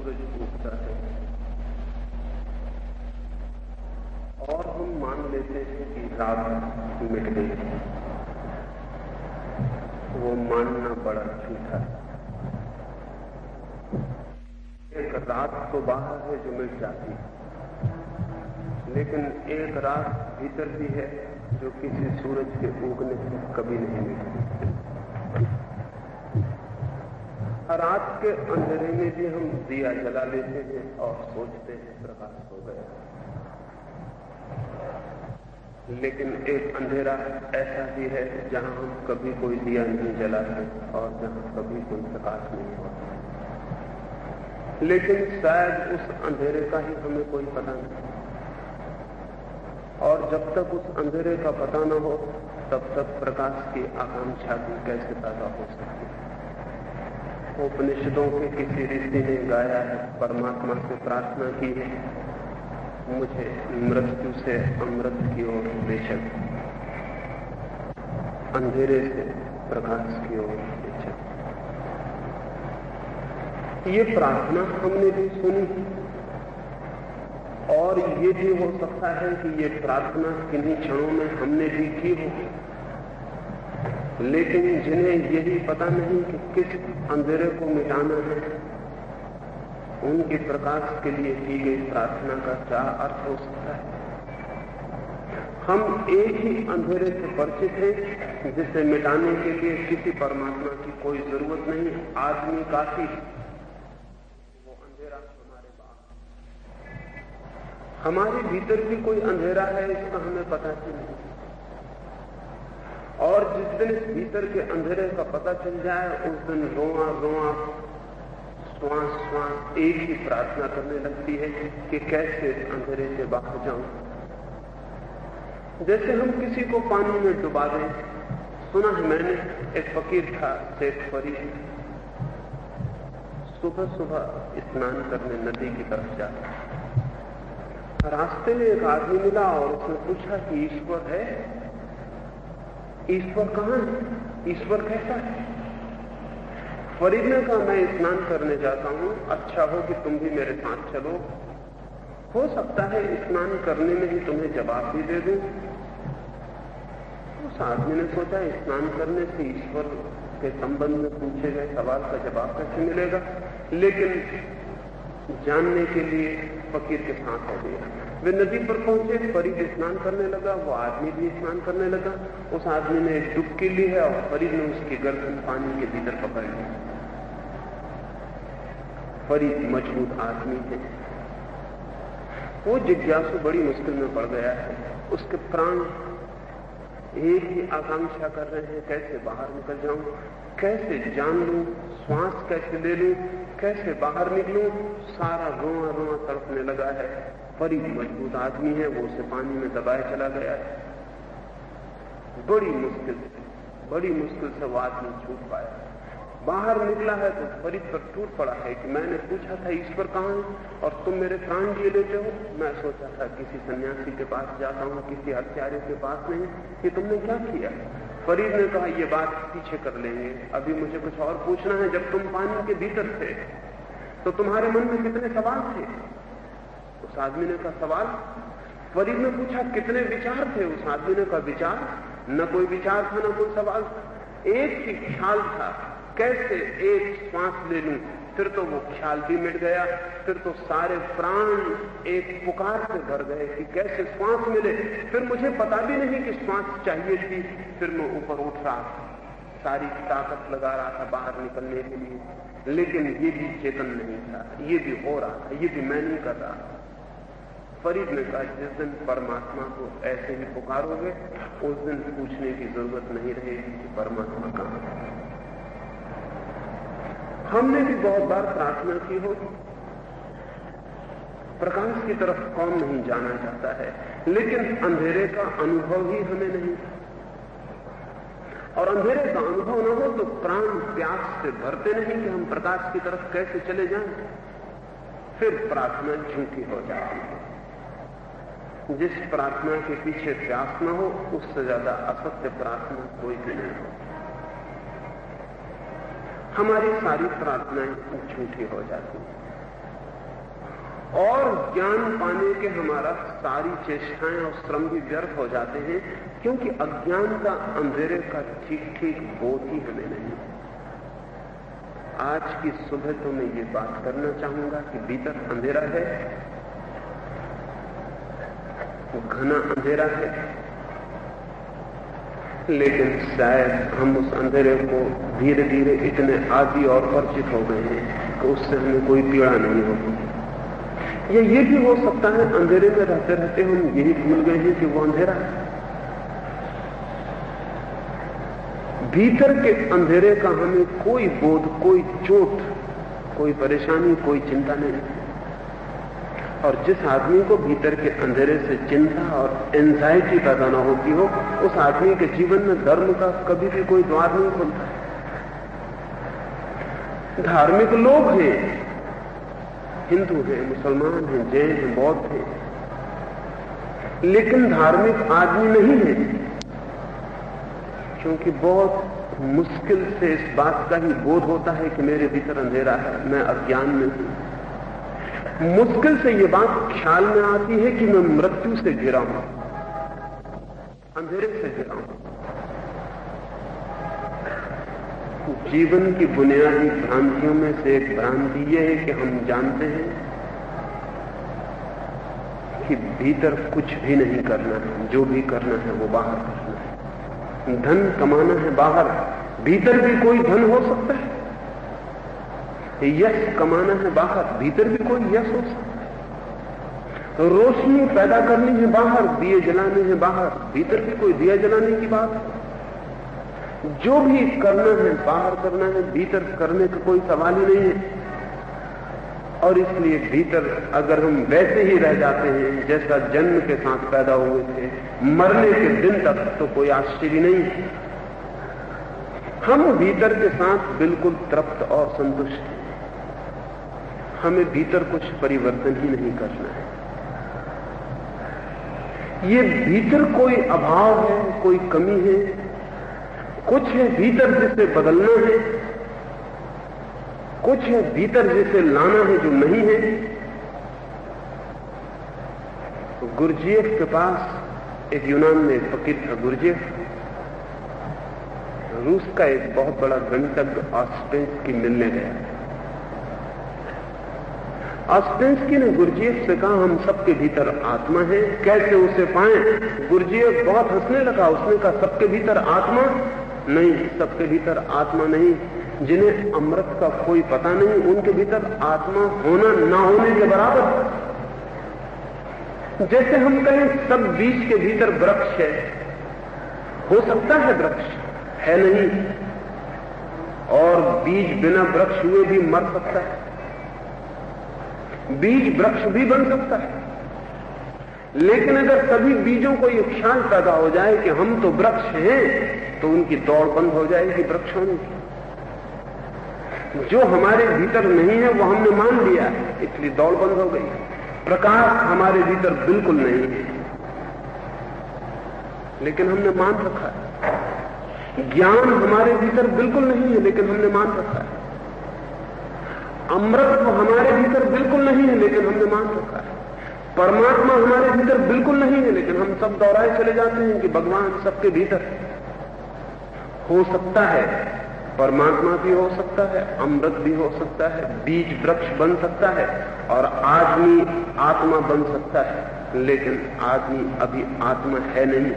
सूरज उगता है और हम मान लेते हैं कि रात मिट गई। वो मानना बड़ा झूठा है। एक रात तो बाहर है जो मिट जाती है, लेकिन एक रात भीतर भी है जो किसी सूरज के उगने से कभी नहीं मिलती। रात के अंधेरे में भी हम दिया जला लेते हैं और सोचते हैं प्रकाश हो गया, लेकिन एक अंधेरा ऐसा भी है जहां हम कभी कोई दिया नहीं जलाते और जहां कभी कोई प्रकाश नहीं होता। लेकिन शायद उस अंधेरे का ही हमें कोई पता नहीं, और जब तक उस अंधेरे का पता न हो तब तक प्रकाश की आकांक्षा भी कैसे पैदा हो सकती है। उपनिषदों के किसी ऋषि ने गाया है, परमात्मा से प्रार्थना की है, मुझे मृत्यु से अमृत की ओर ले चल, अंधेरे से प्रकाश की ओर ले चल। ये प्रार्थना हमने भी सुनी, और ये भी हो सकता है कि ये प्रार्थना किन्हीं क्षणों में हमने भी की हो, लेकिन जिन्हें यही पता नहीं कि किस अंधेरे को मिटाना है, उनके प्रकाश के लिए की गई प्रार्थना का क्या अर्थ हो सकता है। हम एक ही अंधेरे से परिचित हैं जिसे मिटाने के लिए किसी परमात्मा की कोई जरूरत नहीं, आदमी काफी। वो अंधेरा हमारे भीतर भी कोई अंधेरा है, इसका हमें पता ही नहीं। और जिस दिन इस भीतर के अंधेरे का पता चल जाए, उस दिन रोआ रोआ, श्वास श्वास एक ही प्रार्थना करने लगती है कि कैसे इस अंधेरे से बाहर जाऊं। जैसे हम किसी को पानी में डुबा दें। सुना है मैंने, एक फकीर था शेख फरीद, सुबह सुबह स्नान करने नदी की तरफ जाता। रास्ते में एक आदमी मिला और उसने पूछा कि ईश्वर है? ईश्वर कहां है? ईश्वर कैसा है? फरीद ने कहा, मैं स्नान करने जाता हूं, अच्छा हो कि तुम भी मेरे साथ चलो, हो सकता है स्नान करने में ही तुम्हें जवाब भी दे दूं। उस आदमी ने सोचा, स्नान करने से ईश्वर के संबंध में पूछे गए सवाल का जवाब कैसे मिलेगा, लेकिन जानने के लिए फकीर के साथ हो गया। वे नदी पर पहुंचे, फरीद स्नान करने लगा, वो आदमी भी स्नान करने लगा। उस आदमी ने एक डुबकी ली है और फरीद ने उसकी गर्दन पानी के भीतर पकड़ ली। फरीद मजबूत आदमी है, वो जिज्ञासु बड़ी मुश्किल में पड़ गया है। उसके प्राण एक ही आकांक्षा कर रहे हैं, कैसे बाहर निकल जाऊं, कैसे जान लूं, श्वास कैसे ले लूं, कैसे बाहर निकलूं। सारा रोआ रोआ तड़पने लगा है। फरीद मजबूत आदमी है, वो उसे पानी में दबाए चला गया है। बड़ी मुश्किल से वो आदमी छूट पाया। बाहर निकला है तो फरीद पर टूट पड़ा है कि मैंने पूछा था ईश्वर कहां है और तुम मेरे प्राण लिए लेते हो। मैं सोचा था किसी सन्यासी के पास जाता हूं, किसी आचार्य के पास नहीं। ये तुमने क्या किया? फरीद ने कहा, ये बात पीछे कर लेंगे, अभी मुझे कुछ और पूछना है। जब तुम पानी के भीतर थे तो तुम्हारे मन में कितने सवाल थे? उस आदमी ने कहा, सवाल? फरीद ने पूछा, कितने विचार थे? उस आदमी ने कहा, विचार? न कोई विचार था, न कोई सवाल था, एक ही ख्याल था, कैसे एक श्वास ले लूं। फिर तो वो ख्याल भी मिट गया, फिर तो सारे प्राण एक पुकार से भर गए कि कैसे श्वास मिले। फिर मुझे पता भी नहीं कि श्वास चाहिए थी। फिर मैं ऊपर उठ रहा था, सारी ताकत लगा रहा था बाहर निकलने के लिए, लेकिन ये भी चेतन नहीं था, ये भी हो रहा था, ये भी मैं नहीं कर रहा था। फरीद ने कहा, जिस दिन परमात्मा को ऐसे ही पुकारोगे, उस दिन पूछने की जरूरत नहीं रहेगी कि परमात्मा कहां है। हमने भी बहुत बार प्रार्थना की हो, प्रकाश की तरफ कौन नहीं जाना चाहता है, लेकिन अंधेरे का अनुभव ही हमें नहीं। और अंधेरे का अनुभव न हो तो प्राण प्यास से भरते नहीं कि हम प्रकाश की तरफ कैसे चले जाएं। फिर प्रार्थना झूठी हो जाती है। जिस प्रार्थना के पीछे प्यास न हो, उससे ज्यादा असत्य प्रार्थना कोई भी नहीं हो। हमारी सारी प्रार्थनाएं झूठी हो जाती हैं। और ज्ञान पाने के हमारा सारी चेष्टाएं और श्रम भी व्यर्थ हो जाते हैं, क्योंकि अज्ञान का अंधेरे का ठीक ठीक बोध ही हमें नहीं। आज की सुबह तो मैं ये बात करना चाहूंगा कि भीतर अंधेरा है, घना अंधेरा है, लेकिन शायद हम उस अंधेरे को धीरे धीरे इतने आदी और परिचित हो गए हैं कि उससे हमें कोई पीड़ा नहीं होती। या ये भी हो सकता है अंधेरे में रहते रहते हम यही भूल गए हैं कि वो अंधेरा है। भीतर के अंधेरे का हमें कोई बोध, कोई चोट, कोई परेशानी, कोई चिंता नहीं। और जिस आदमी को भीतर के अंधेरे से चिंता और एंजाइटी पैदा न होती हो, उस आदमी के जीवन में धर्म का कभी भी कोई द्वार नहीं खुलता है। धार्मिक लोग हैं, हिंदू हैं, मुसलमान हैं, जैन हैं, बौद्ध हैं, लेकिन धार्मिक आदमी नहीं है, क्योंकि बहुत मुश्किल से इस बात का ही बोध होता है कि मेरे भीतर अंधेरा है, मैं अज्ञान में हूं। मुश्किल से ये बात ख्याल में आती है कि मैं मृत्यु से घिरा हूं, अंधेरे से घिरा हूं। जीवन की बुनियादी भ्रांतियों में से एक भ्रांति यह है कि हम जानते हैं कि भीतर कुछ भी नहीं करना है, जो भी करना है वो बाहर करना है। धन कमाना है बाहर, भीतर भी कोई धन हो सकता है। यश कमाना है बाहर, भीतर भी कोई यश हो सकता है। रोशनी पैदा करनी है बाहर, दिए जलाने हैं बाहर, भीतर भी कोई दिया जलाने की बात है। जो भी करना है बाहर करना है, भीतर करने का कोई सवाल ही नहीं है। और इसलिए भीतर अगर हम वैसे ही रह जाते हैं जैसा जन्म के साथ पैदा हुए थे, मरने के दिन तक, तो कोई आश्चर्य नहीं है। हम भीतर के साथ बिल्कुल तृप्त और संतुष्ट हैं। हमें भीतर कुछ परिवर्तन ही नहीं करना है। ये भीतर कोई अभाव है, कोई कमी है, कुछ है भीतर जिसे बदलना है, कुछ है भीतर जिसे लाना है जो नहीं है। गुरजेफ के पास एक यूनान में एक फकीर था, गुरजेफ, रूस का एक बहुत बड़ा गणितज्ञ ऑस्पेंस्की मिलने गया। ऑस्पेंस्की ने गुरजेफ से कहा, हम सबके भीतर आत्मा है, कैसे उसे पाएं? गुरजेफ बहुत हंसने लगा। उसने कहा, सबके भीतर आत्मा नहीं, सबके भीतर आत्मा नहीं। जिन्हें अमृत का कोई पता नहीं, उनके भीतर आत्मा होना ना होने के बराबर। जैसे हम कहें सब बीज के भीतर वृक्ष है, हो सकता है वृक्ष है नहीं, और बीज बिना वृक्ष हुए भी मर सकता है, बीज वृक्ष भी बन सकता है। लेकिन अगर सभी बीजों को यह ख्याल पैदा हो जाए कि हम तो वृक्ष हैं, तो उनकी दौड़ बंद हो जाएगी वृक्ष होने की। जो हमारे भीतर नहीं है वो हमने मान लिया, इसलिए दौड़ बंद हो गई। प्रकाश हमारे भीतर बिल्कुल नहीं है, लेकिन हमने मान रखा है। ज्ञान हमारे भीतर बिल्कुल नहीं है, लेकिन हमने मान रखा है। अमृत हमारे भीतर बिल्कुल नहीं है, लेकिन हमने मान रखा है। परमात्मा हमारे भीतर बिल्कुल नहीं है, लेकिन हम सब दोहराए चले जाते हैं कि भगवान सबके भीतर हो सकता है। परमात्मा भी हो सकता है, अमृत भी हो सकता है, बीज वृक्ष बन सकता है, और आदमी आत्मा बन सकता है। लेकिन आदमी अभी आत्मा है नहीं,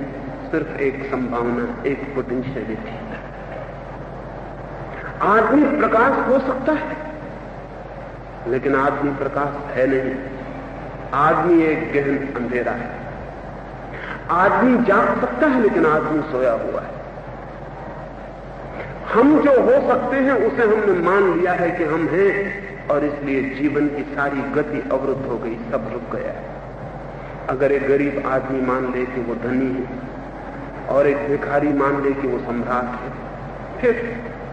सिर्फ एक संभावना, एक पोटेंशियलिटी। आदमी प्रकाश हो सकता है, लेकिन आदमी प्रकाश है नहीं। आदमी एक गहन अंधेरा है। आदमी जाग सकता है, लेकिन आदमी सोया हुआ है। हम जो हो सकते हैं उसे हमने मान लिया है कि हम हैं, और इसलिए जीवन की सारी गति अवरुद्ध हो गई, सब रुक गया है। अगर एक गरीब आदमी मान ले कि वो धनी है, और एक भिखारी मान ले कि वो सम्राट है,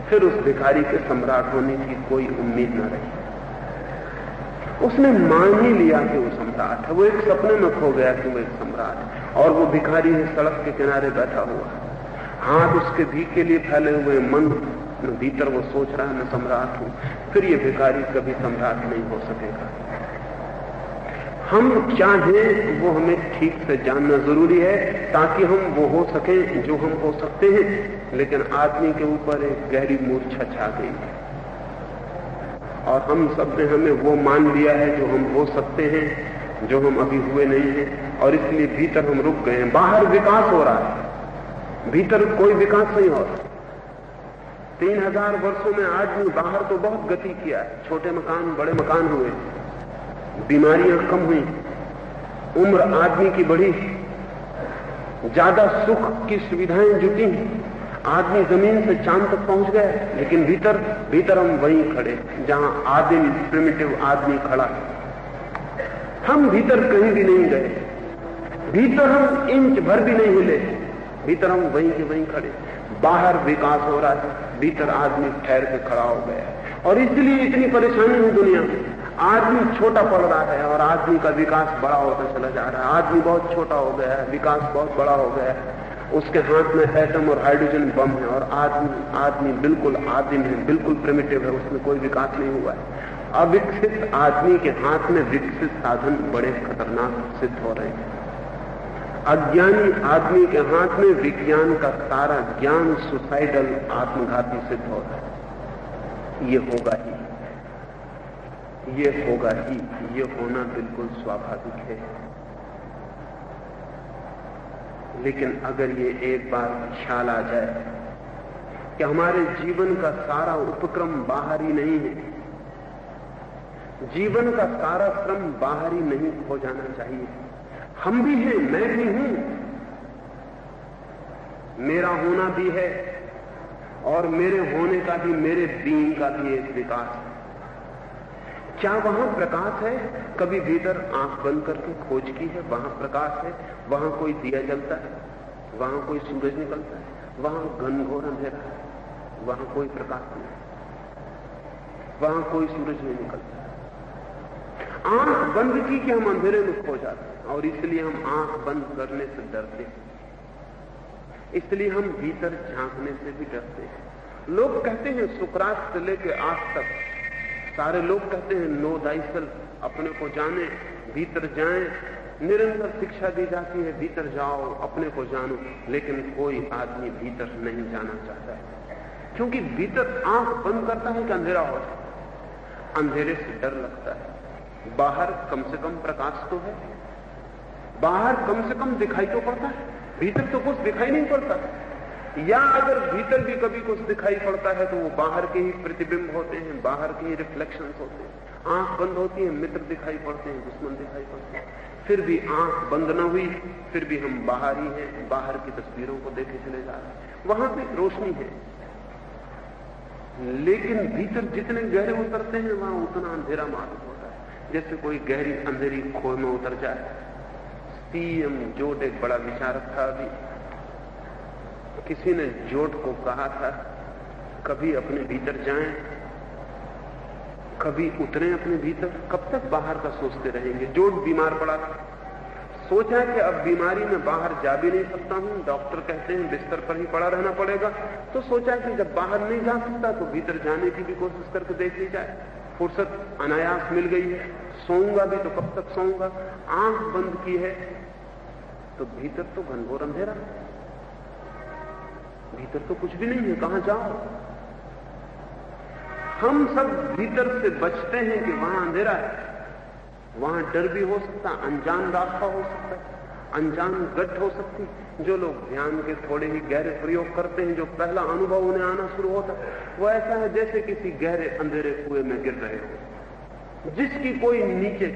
फिर उस भिखारी के सम्राट होने की कोई उम्मीद न रही। उसने मान ही लिया कि वो सम्राट है। वो एक सपने में खो गया कि वो एक सम्राट है, और वो भिखारी है, सड़क के किनारे बैठा हुआ है, हाथ उसके भीख के लिए फैले हुए, मन भीतर वो सोच रहा है मैं सम्राट हूं। फिर ये भिखारी कभी सम्राट नहीं हो सकेगा। हम क्या हैं वो हमें ठीक से जानना जरूरी है, ताकि हम वो हो सकें जो हम हो सकते हैं। लेकिन आदमी के ऊपर एक गहरी मूर्छा छा गई और हम सब ने हमें वो मान लिया है जो हम हो सकते हैं, जो हम अभी हुए नहीं हैं, और इसलिए भीतर हम रुक गए हैं। बाहर विकास हो रहा है, भीतर कोई विकास नहीं हो रहा। 3000 वर्षों में आदमी बाहर तो बहुत गति किया है, छोटे मकान बड़े मकान हुए, बीमारियां कम हुई, उम्र आदमी की बढ़ी, ज्यादा सुख की सुविधाएं जुटी, आदमी जमीन से चांद तक पहुंच गए। लेकिन भीतर हम वहीं खड़े जहां आदिम प्रिमिटिव आदमी खड़ा है। हम भीतर कहीं भी नहीं गए, भीतर हम इंच भर भी नहीं हिले, भीतर हम वहीं के वहीं खड़े। बाहर विकास हो रहा है, भीतर आदमी ठहर के खड़ा हो गया, और इसलिए इतनी परेशानी है दुनिया में। आदमी छोटा पड़ रहा है और आदमी का विकास बड़ा होता चला जा रहा है। आदमी बहुत छोटा हो गया है, विकास बहुत बड़ा हो गया है। उसके हाथ में एटम और हाइड्रोजन बम है, और आदमी बिल्कुल आदिम है, बिल्कुल प्रिमिटिव है, उसमें कोई विकास नहीं हुआ है। अविकसित आदमी के हाथ में विकसित साधन बड़े खतरनाक सिद्ध हो रहे हैं। अज्ञानी आदमी के हाथ में विज्ञान का सारा ज्ञान सुसाइडल आत्मघाती सिद्ध हो रहा है। ये होगा ही, ये होगा ही, ये होना बिल्कुल स्वाभाविक है। लेकिन अगर ये एक बार ख्याल आ जाए कि हमारे जीवन का सारा उपक्रम बाहर ही नहीं है, जीवन का सारा श्रम बाहर ही नहीं हो जाना चाहिए। हम भी हैं, मैं भी हूं, मेरा होना भी है, और मेरे होने का भी, मेरे बीइंग का भी एक विकास है। क्या वहां प्रकाश है? कभी भीतर आंख बंद करके खोज की है, वहां प्रकाश है, वहां कोई दिया जलता है, वहां कोई सूरज निकलता है, वहां घनघोर अंधेरा है, वहां कोई प्रकाश नहीं, वहां कोई सूरज नहीं निकलता। आंख बंद की कि हम अंधेरे में खो जाते हैं, और इसलिए हम आंख बंद करने से डरते हैं, इसलिए हम भीतर झांकने से भी डरते हैं। लोग कहते हैं, सुकरात से लेकर आज तक सारे लोग कहते हैं, नो दाइसेल्फ, अपने को जाने, भीतर जाएं। निरंतर शिक्षा दी जाती है, भीतर जाओ, अपने को जानो, लेकिन कोई आदमी भीतर नहीं जाना चाहता है, क्योंकि भीतर आंख बंद करता है कि अंधेरा हो जाए, अंधेरे से डर लगता है। बाहर कम से कम प्रकाश तो है, बाहर कम से कम दिखाई तो पड़ता है, भीतर तो कुछ दिखाई नहीं पड़ता। या अगर भीतर भी कभी कुछ दिखाई पड़ता है तो वो बाहर के ही प्रतिबिंब होते हैं, बाहर के ही रिफ्लेक्शंस होते हैं। आंख बंद होती है, मित्र दिखाई पड़ते हैं, दुश्मन दिखाई पड़ते हैं। फिर भी आंख बंद न हुई, फिर भी हम बाहर ही हैं, बाहर की तस्वीरों को देखे चले जा रहे हैं। वहां पे रोशनी है, लेकिन भीतर जितने गहरे उतरते हैं वहां उतना अंधेरा मालूम होता है, जैसे कोई गहरी अंधेरी खोह में उतर जाए। सीएम जोट एक बड़ा विचारक था। अभी किसी ने जोट को कहा था, कभी अपने भीतर जाएं, कभी उतरें अपने भीतर, कब तक बाहर का सोचते रहेंगे। जोट बीमार पड़ा था, सोचा कि अब बीमारी में बाहर जा भी नहीं सकता हूं, डॉक्टर कहते हैं बिस्तर पर ही पड़ा रहना पड़ेगा, तो सोचा कि जब बाहर नहीं जा सकता तो भीतर जाने की भी कोशिश करके देख ली जाए। फुर्सत अनायास मिल गई है, सोऊंगा भी तो कब तक सोऊंगा। आंख बंद की है तो भीतर तो घनघोर अंधेरा, भीतर तो कुछ भी नहीं है, कहां जाओ। हम सब भीतर से बचते हैं कि वहां अंधेरा है, वहां डर भी हो सकता, अनजान रास्ता हो सकता है, अनजान गट हो सकती। जो लोग ध्यान के थोड़े ही गहरे प्रयोग करते हैं, जो पहला अनुभव उन्हें आना शुरू होता है, वो ऐसा है जैसे किसी गहरे अंधेरे कुएं में गिर रहे हो, जिसकी कोई नीचे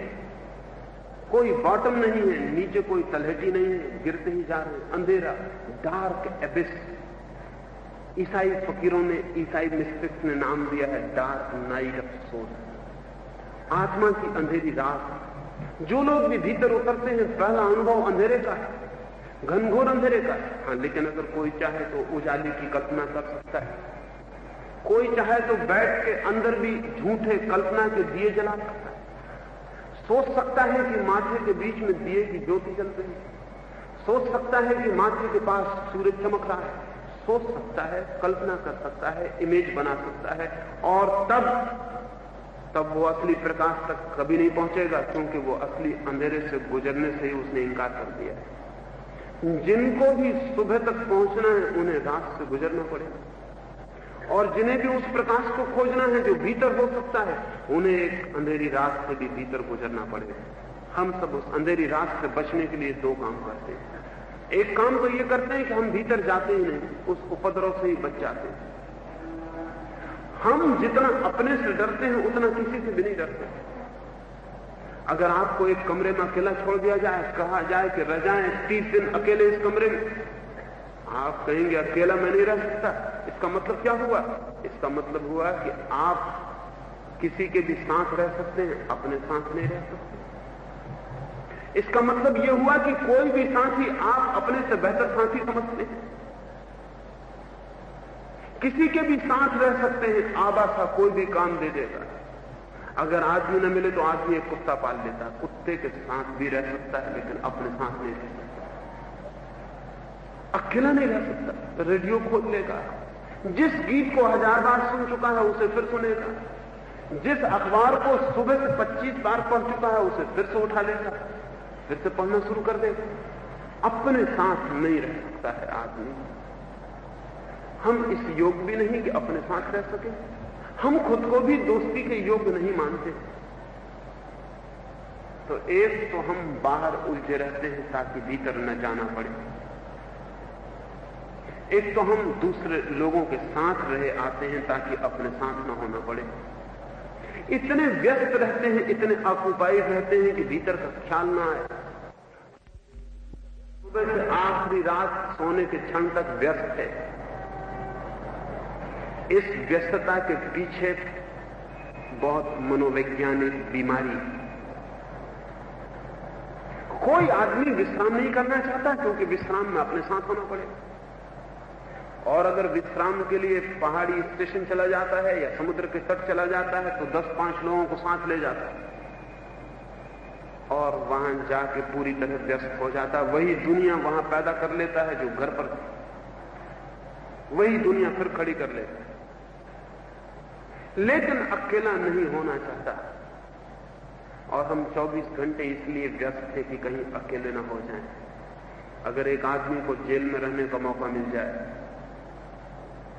कोई बॉटम नहीं है, नीचे कोई तलहटी नहीं है, गिरते ही जा रहे हैं। अंधेरा, डार्क एबिस। ईसाई फकीरों ने, ईसाई मिस्टिक्स ने नाम दिया है डार्क नाइट ऑफ सोल, आत्मा की अंधेरी रात। जो लोग भी भीतर उतरते हैं, पहला अनुभव अंधेरे का है, घनघोर अंधेरे का। हाँ, लेकिन अगर कोई चाहे तो उजाले की कल्पना कर सकता है, कोई चाहे तो बैठ के अंदर भी झूठे कल्पना के दिए जला सकता है, सोच सकता है कि माथे के बीच में दिए की ज्योति जल रही है, सोच सकता है कि माथे के पास सूरज चमक रहा है, सोच सकता है, कल्पना कर सकता है, इमेज बना सकता है, और तब तब वो असली प्रकाश तक कभी नहीं पहुंचेगा, क्योंकि वो असली अंधेरे से गुजरने से ही उसने इंकार कर दिया है। जिनको भी सुबह तक पहुंचना है उन्हें रात से गुजरना पड़ेगा, और जिन्हें भी उस प्रकाश को खोजना है जो भीतर हो सकता है, उन्हें एक अंधेरी रात से भी भीतर गुजरना पड़ेगा। हम सब उस अंधेरी रात से बचने के लिए दो काम करते हैं। एक काम तो ये करते हैं कि हम भीतर जाते ही नहीं, उस उपद्रव से ही बच जाते हैं। हम जितना अपने से डरते हैं उतना किसी से भी नहीं डरते। अगर आपको एक कमरे में अकेला छोड़ दिया जाए, कहा जाए कि रह जाएं 30 दिन अकेले इस कमरे में, आप कहेंगे अकेला मैं नहीं रह सकता। इसका मतलब क्या हुआ? इसका मतलब हुआ कि आप किसी के भी साथ रह सकते हैं, अपने साथ नहीं रह सकते। इसका मतलब यह हुआ कि कोई भी साथी आप अपने से बेहतर साथी समझते हैं। किसी के भी साथ रह सकते हैं, आबासा कोई भी काम दे देगा। अगर आदमी न मिले तो आदमी एक कुत्ता पाल लेता, कुत्ते के साथ भी रह सकता है, लेकिन अपने साथ नहीं रह सकता, अकेला नहीं रह सकता। रेडियो खोल लेगा, जिस गीत को 1000 बार सुन चुका है उसे फिर सुनेगा, जिस अखबार को सुबह से 25 बार पढ़ चुका है उसे फिर से उठा लेगा, फिर से पढ़ना शुरू कर देगा। अपने साथ नहीं रह सकता है आदमी। हम इस योग भी नहीं कि अपने साथ रह सके। हम खुद को भी दोस्ती के योग्य नहीं मानते। तो एक तो हम बाहर उलझे रहते हैं ताकि भीतर न जाना पड़े, एक तो हम दूसरे लोगों के साथ रहे आते हैं ताकि अपने साथ न होना पड़े। इतने व्यस्त रहते हैं, इतने ऑक्युपाइड रहते हैं कि भीतर का ख्याल ना आए। सुबह से आखिरी रात सोने के क्षण तक व्यस्त है। इस व्यस्तता के पीछे बहुत मनोवैज्ञानिक बीमारी। कोई आदमी विश्राम नहीं करना चाहता, क्योंकि विश्राम में अपने साथ होना पड़ेगा। और अगर विश्राम के लिए पहाड़ी स्टेशन चला जाता है या समुद्र के तट चला जाता है तो 10-5 लोगों को साथ ले जाता है और वहां जाके पूरी तरह व्यस्त हो जाता है। वही दुनिया वहां पैदा कर लेता है जो घर पर, वही दुनिया फिर खड़ी कर लेता है। लेकिन अकेला नहीं होना चाहता, और हम 24 घंटे इसलिए व्यस्त थे कि कहीं अकेले ना हो जाएं। अगर एक आदमी को जेल में रहने का मौका मिल जाए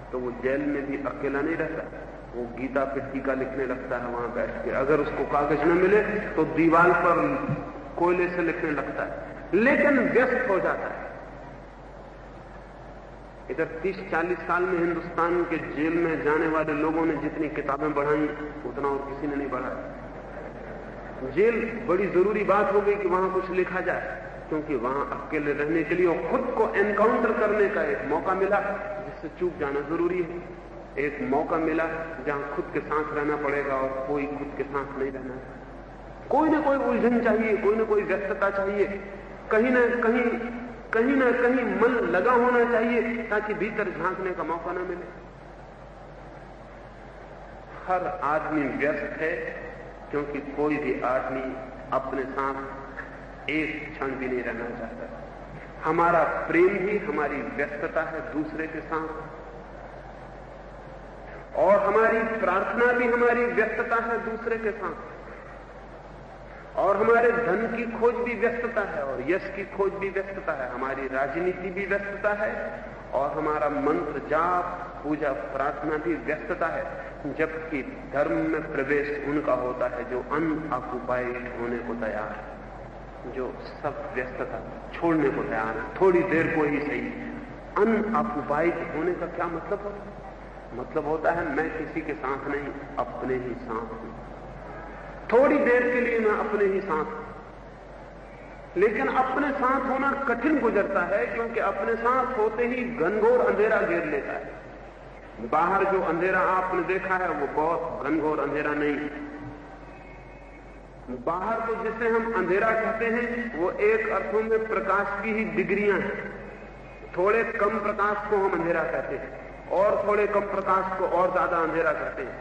तो वो जेल में भी अकेला नहीं रहता, वो गीता पे टीका लिखने लगता है वहां बैठ के। अगर उसको कागज न मिले तो दीवार पर कोयले से लिखने लगता है, लेकिन व्यस्त हो जाता है। इधर 30-40 साल में हिंदुस्तान के जेल में जाने वाले लोगों ने जितनी किताबें बढ़ाई उतना और किसी ने नहीं बढ़ाया। जेल बड़ी जरूरी बात हो गई कि वहां कुछ लिखा जाए, क्योंकि वहां अकेले रहने के लिए और खुद को एनकाउंटर करने का एक मौका मिला जिससे चूक जाना जरूरी है। एक मौका मिला जहां खुद के साथ रहना पड़ेगा और कोई खुद के साथ नहीं रहना। कोई ना कोई उलझन चाहिए, कोई ना कोई व्यस्तता चाहिए, कहीं ना कहीं मन लगा होना चाहिए ताकि भीतर झांकने का मौका ना मिले। हर आदमी व्यस्त है, क्योंकि कोई भी आदमी अपने साथ एक क्षण भी नहीं रहना चाहता। हमारा प्रेम ही हमारी व्यस्तता है दूसरे के साथ, और हमारी प्रार्थना भी हमारी व्यस्तता है दूसरे के साथ, और हमारे धन की खोज भी व्यस्तता है, और यश की खोज भी व्यस्तता है, हमारी राजनीति भी व्यस्तता है, और हमारा मंत्र जाप पूजा प्रार्थना भी व्यस्तता है। जबकि धर्म में प्रवेश उनका होता है जो अनऑक्युपाइड होने को तैयार है, जो सब व्यस्तता छोड़ने को तैयार है, थोड़ी देर को ही सही। अनऑक्युपाइड होने का क्या मतलब होता है? मतलब होता है मैं किसी के साथ नहीं, अपने ही साथ हूं। थोड़ी देर के लिए मैं अपने ही साथ हूं, लेकिन अपने साथ होना कठिन गुजरता है, क्योंकि अपने साथ होते ही घनघोर अंधेरा घेर लेता है। बाहर जो अंधेरा आपने देखा है वो बहुत घनघोर अंधेरा नहीं है। बाहर तो जिसे हम अंधेरा कहते हैं वो एक अर्थों में प्रकाश की ही डिग्रियां हैं। थोड़े कम प्रकाश को हम अंधेरा कहते हैं, और थोड़े कम प्रकाश को और ज्यादा अंधेरा कहते हैं।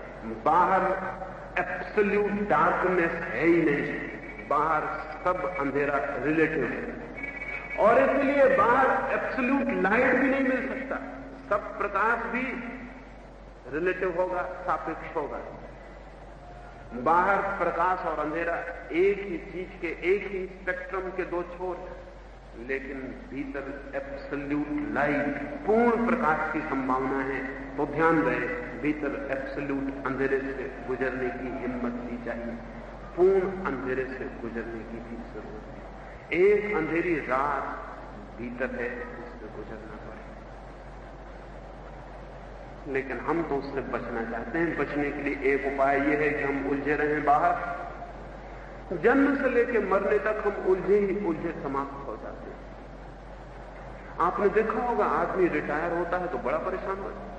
बाहर एब्सोल्यूट डार्कनेस है ही नहीं, बाहर सब अंधेरा रिलेटिव है, और इसलिए बाहर एब्सोल्यूट लाइट भी नहीं मिल सकता। सब प्रकाश भी रिलेटिव होगा, सापेक्ष होगा। बाहर प्रकाश और अंधेरा एक ही चीज के, एक ही स्पेक्ट्रम के दो छोर, लेकिन भीतर एब्सोल्यूट लाइट, पूर्ण प्रकाश की संभावना है। तो ध्यान रहे, भीतर एब्सोल्यूट अंधेरे से गुजरने की हिम्मत भी चाहिए, पूर्ण अंधेरे से गुजरने की भी जरूरत है। एक अंधेरी रात भीतर है जिससे गुजरना पड़े, लेकिन हम तो उससे बचना चाहते हैं। बचने के लिए एक उपाय यह है कि हम उलझे रहें बाहर। जन्म से लेकर मरने तक हम उलझे ही उलझे समाप्त हो जाते हैं। आपने देखा होगा, आदमी रिटायर होता है तो बड़ा परेशान हो जाता है,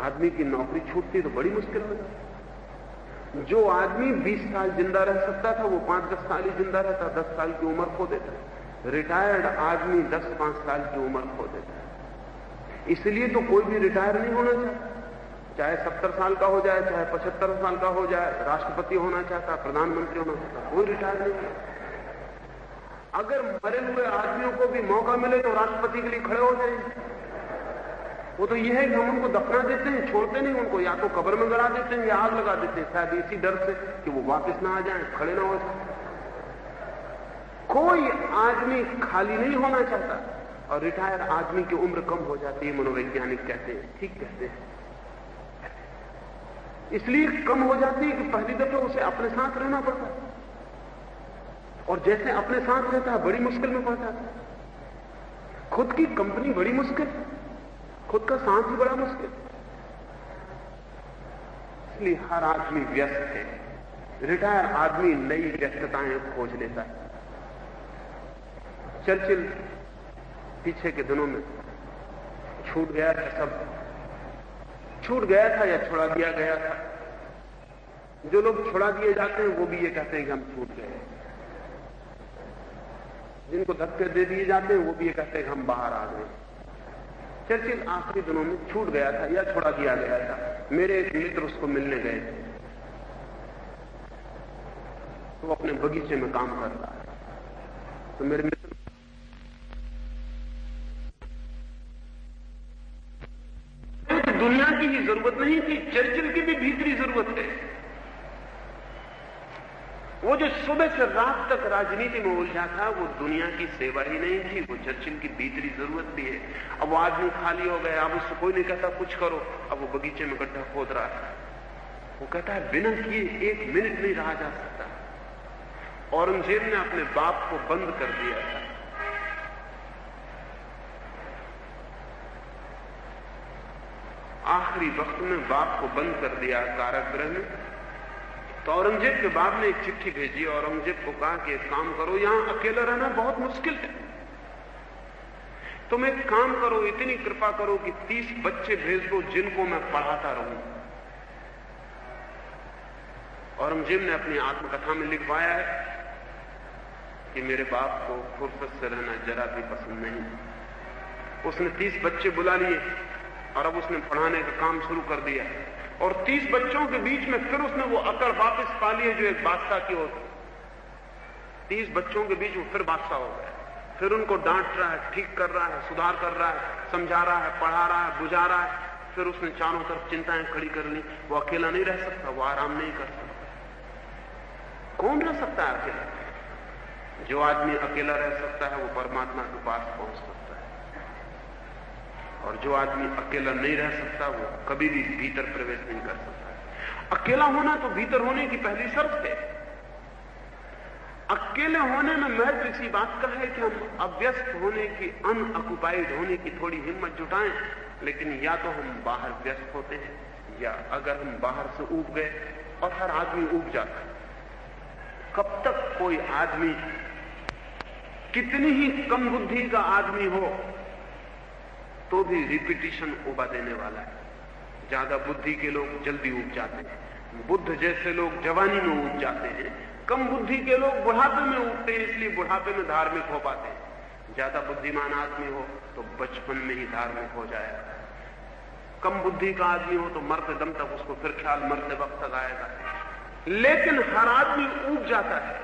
आदमी की नौकरी छूटती तो बड़ी मुश्किल हो जाती है। जो आदमी 20 साल जिंदा रह सकता था वो 5-10 साल ही जिंदा रहता, 10 साल की उम्र खो देता है। रिटायर्ड आदमी 10-5 साल की उम्र खो देता है। इसलिए तो कोई भी रिटायर नहीं होना चाहता, चाहे 70 साल का हो जाए, चाहे 75 साल का हो जाए, राष्ट्रपति होना चाहता, प्रधानमंत्री होना चाहता, कोई रिटायर नहीं होता। अगर मरे हुए आदमियों को भी मौका मिले तो राष्ट्रपति के लिए खड़े हो जाएंगे। वो तो यह है कि हम उनको दफना देते हैं, छोड़ते नहीं उनको, या तो कब्र में गड़ा देते हैं या आग लगा देते हैं, शायद इसी डर से कि वो वापस ना आ जाए, खड़े ना हो जाए। कोई आदमी खाली नहीं होना चाहता, और रिटायर आदमी की उम्र कम हो जाती है, मनोवैज्ञानिक कहते हैं, ठीक कहते हैं। इसलिए कम हो जाती है कि पहली दफे उसे अपने साथ रहना पड़ता है, और जैसे अपने साथ रहता है बड़ी मुश्किल में पड़ जाता है। खुद की कंपनी बड़ी मुश्किल, खुद का साथ ही बड़ा मुश्किल। इसलिए हर आदमी व्यस्त है। रिटायर आदमी नई व्यस्तताएं खोज लेता है। चर्चिल पीछे के दिनों में छूट गया था, सब छूट गया था या छुड़ा दिया गया था। जो लोग छुड़ा दिए जाते हैं वो भी ये कहते हैं कि हम छूट गए, जिनको धक्के दे दिए जाते हैं वो भी ये कहते हैं कि हम बाहर आ गए। चर्चिल आखिरी दिनों में छूट गया था या छुड़ा दिया गया था। मेरे एक मित्र उसको मिलने गए, तो वो अपने बगीचे में काम कर रहा है। तो मेरे मित्र दुनिया की ही जरूरत नहीं थी, चर्चिल की भी भीतरी जरूरत है। वो जो सुबह से रात तक राजनीति में उलझा था वो दुनिया की सेवा ही नहीं थी, वो चर्चिल की भीतरी जरूरत भी है। अब वो आदमी खाली हो गया, अब उससे कोई नहीं कहता कुछ करो, अब वो बगीचे में गड्ढा खोद रहा है। वो कहता है बिना किए 1 मिनट नहीं रहा जा सकता। औरंगजेब ने अपने बाप को बंद कर दिया था। आखिरी वक्त में बाप को बंद कर दिया कारागृह में। तो औरंगजेब के बाप ने एक चिट्ठी भेजी, औरंगजेब को कहा कि एक काम करो, यहां अकेला रहना बहुत मुश्किल है, तुम एक काम करो, इतनी कृपा करो कि 30 बच्चे भेज दो जिनको मैं पढ़ाता रहूं। औरंगजेब ने अपनी आत्मकथा में लिखवाया है कि मेरे बाप को फुर्सत से रहना जरा भी पसंद नहीं। उसने 30 बच्चे बुला लिए और अब उसने पढ़ाने का काम शुरू कर दिया, और 30 बच्चों के बीच में फिर उसने वो अकड़ वापस पा ली जो एक बादशाह की होती। 30 बच्चों के बीच वो फिर बादशाह हो गया, फिर उनको डांट रहा है, ठीक कर रहा है, सुधार कर रहा है, समझा रहा है, पढ़ा रहा है, बुझा रहा है। फिर उसने चारों तरफ चिंताएं खड़ी कर ली। वो अकेला नहीं रह सकता, वो आराम नहीं कर सकता। कौन रह सकता है अकेला? जो आदमी अकेला रह सकता है वो परमात्मा के पास पहुंच सकता है, और जो आदमी अकेला नहीं रह सकता वो कभी भी भीतर प्रवेश नहीं कर सकता। अकेला होना तो भीतर होने की पहली शर्त है। अकेले होने में महत्व इसी बात का है कि हम अव्यस्त होने की, अनऑक्युपाइड होने की थोड़ी हिम्मत जुटाएं। लेकिन या तो हम बाहर व्यस्त होते हैं, या अगर हम बाहर से ऊब गए, और हर आदमी ऊब जाता है। कब तक कोई आदमी, कितनी ही कम बुद्धि का आदमी हो तो भी रिपीटिशन उबा देने वाला है। ज्यादा बुद्धि के लोग जल्दी उब जाते हैं, बुद्ध जैसे लोग जवानी में उब जाते हैं, कम बुद्धि के लोग बुढ़ापे में उबते हैं, इसलिए बुढ़ापे में धार्मिक हो पाते हैं। ज्यादा बुद्धिमान आदमी हो तो बचपन में ही धार्मिक हो जाएगा। कम बुद्धि का आदमी हो तो मरते दम तक उसको फिर ख्याल मरते वक्त तक आएगा। लेकिन हर आदमी ऊब जाता है,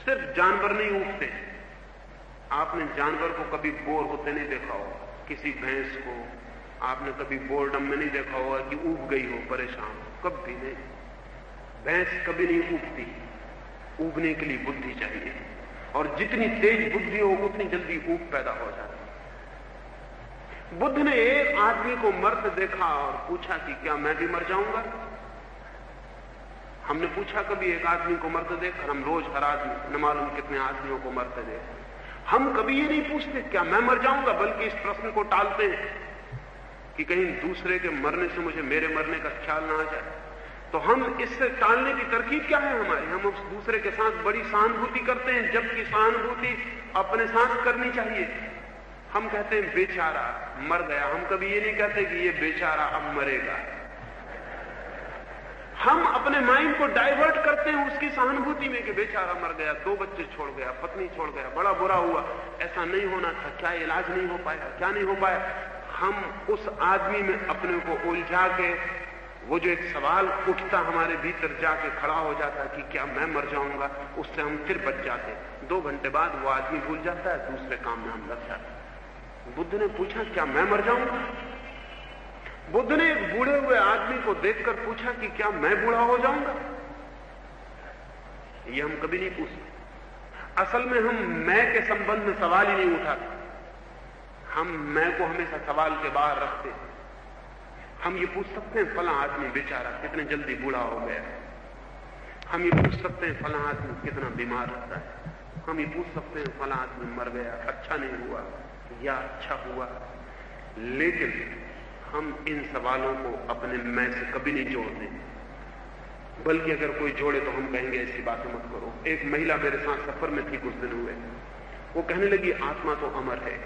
सिर्फ जानवर नहीं ऊबते। आपने जानवर को कभी बोर होते नहीं देखा होगा, किसी भैंस को आपने कभी बोरडम में नहीं देखा होगा कि ऊब गई हो, परेशान हो। कभी नहीं। भैंस कभी नहीं उगती, उगने के लिए बुद्धि चाहिए, और जितनी तेज बुद्धि हो उतनी जल्दी ऊब पैदा हो जाती। बुद्ध ने एक आदमी को मरते देखा और पूछा कि क्या मैं भी मर जाऊंगा? हमने पूछा कभी एक आदमी को मरते देखकर? हम रोज हर आदमी न मालूम कितने आदमियों को मरते देख। हम कभी ये नहीं पूछते क्या मैं मर जाऊंगा, बल्कि इस प्रश्न को टालते हैं कि कहीं दूसरे के मरने से मुझे मेरे मरने का ख्याल ना आ जाए। तो हम इससे टालने की तरकीब क्या है हमारी? हम उस दूसरे के साथ बड़ी सहानुभूति करते हैं, जबकि सहानुभूति अपने साथ करनी चाहिए। हम कहते हैं बेचारा मर गया, हम कभी ये नहीं कहते कि ये बेचारा अब मरेगा। हम अपने माइंड को डाइवर्ट करते हैं उसकी सहानुभूति में कि बेचारा मर गया, 2 बच्चे छोड़ गया, पत्नी छोड़ गया, बड़ा बुरा हुआ, ऐसा नहीं होना था, क्या इलाज नहीं हो पाया, क्या नहीं हो पाया। हम उस आदमी में अपने को उलझा के, वो जो एक सवाल उठता हमारे भीतर जाके खड़ा हो जाता कि क्या मैं मर जाऊंगा, उससे हम फिर बच जाते। 2 घंटे बाद वो आदमी भूल जाता है, दूसरे काम में हम लग जाते। बुद्ध ने पूछा क्या मैं मर जाऊंगा? बुद्ध ने एक बूढ़े हुए आदमी को देखकर पूछा कि क्या मैं बूढ़ा हो जाऊंगा? ये हम कभी नहीं पूछते। असल में हम मैं के संबंध में सवाल ही नहीं उठाते। हम मैं को हमेशा सवाल के बाहर रखते हैं। हम ये पूछ सकते हैं फला आदमी बेचारा कितने जल्दी बूढ़ा हो गया। हम ये पूछ सकते हैं फला आदमी कितना बीमार रहता है। हम ये पूछ सकते हैं फला आदमी मर गया, अच्छा नहीं हुआ या अच्छा हुआ। लेकिन हम इन सवालों को अपने मैं से कभी नहीं जोड़ते, बल्कि अगर कोई जोड़े तो हम कहेंगे ऐसी बातें मत करो। एक महिला मेरे साथ सफर में थी कुछ दिन हुए, वो कहने लगी आत्मा तो अमर है।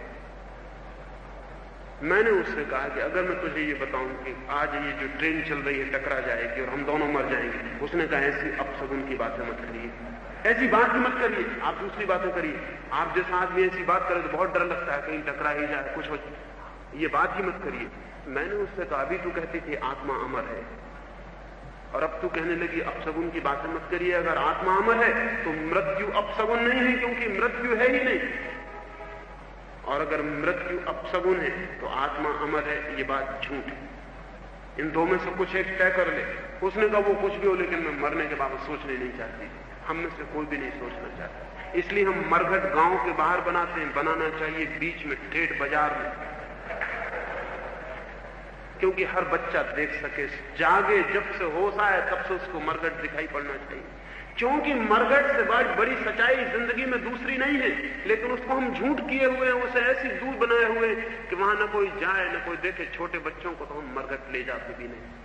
मैंने उससे कहा कि अगर मैं तुझे ये बताऊं कि आज ये जो ट्रेन चल रही है टकरा जाएगी और हम दोनों मर जाएंगे। उसने कहा ऐसी अपशगुन की बातें मत करिए, ऐसी बात मत करिए, आप दूसरी बातें करिए। आप जैसा आदमी ऐसी बात करे तो बहुत डर लगता है कहीं टकरा ही जाए, कुछ हो, ये बात ही मत करिए। मैंने उससे कहा अभी तू कहती थी आत्मा अमर है और अब तू कहने लगी अपशगुन की बातें मत करिए। अगर आत्मा अमर है तो मृत्यु अपशगुन नहीं है, क्योंकि मृत्यु है ही नहीं। और अगर मृत्यु अपशगुन है तो आत्मा अमर है, ये बात झूठ है। इन दो में से कुछ एक तय कर ले। उसने कहा वो कुछ भी हो, लेकिन मैं मरने के बाबत सोचने नहीं चाहती। हम में से कोई भी नहीं सोचना चाहता। इसलिए हम मरघट गांव के बाहर बनाते हैं, बनाना चाहिए बीच में ठेठ बाजार में, क्योंकि हर बच्चा देख सके, जागे, जब से होश आए तब से उसको मरघट दिखाई पड़ना चाहिए। क्योंकि मरघट से बड़ी सच्चाई जिंदगी में दूसरी नहीं है, लेकिन उसको हम झूठ किए हुए हैं, उसे ऐसी दूर बनाए हुए कि वहां न कोई जाए न कोई देखे। छोटे बच्चों को तो हम मरघट ले जाते भी नहीं।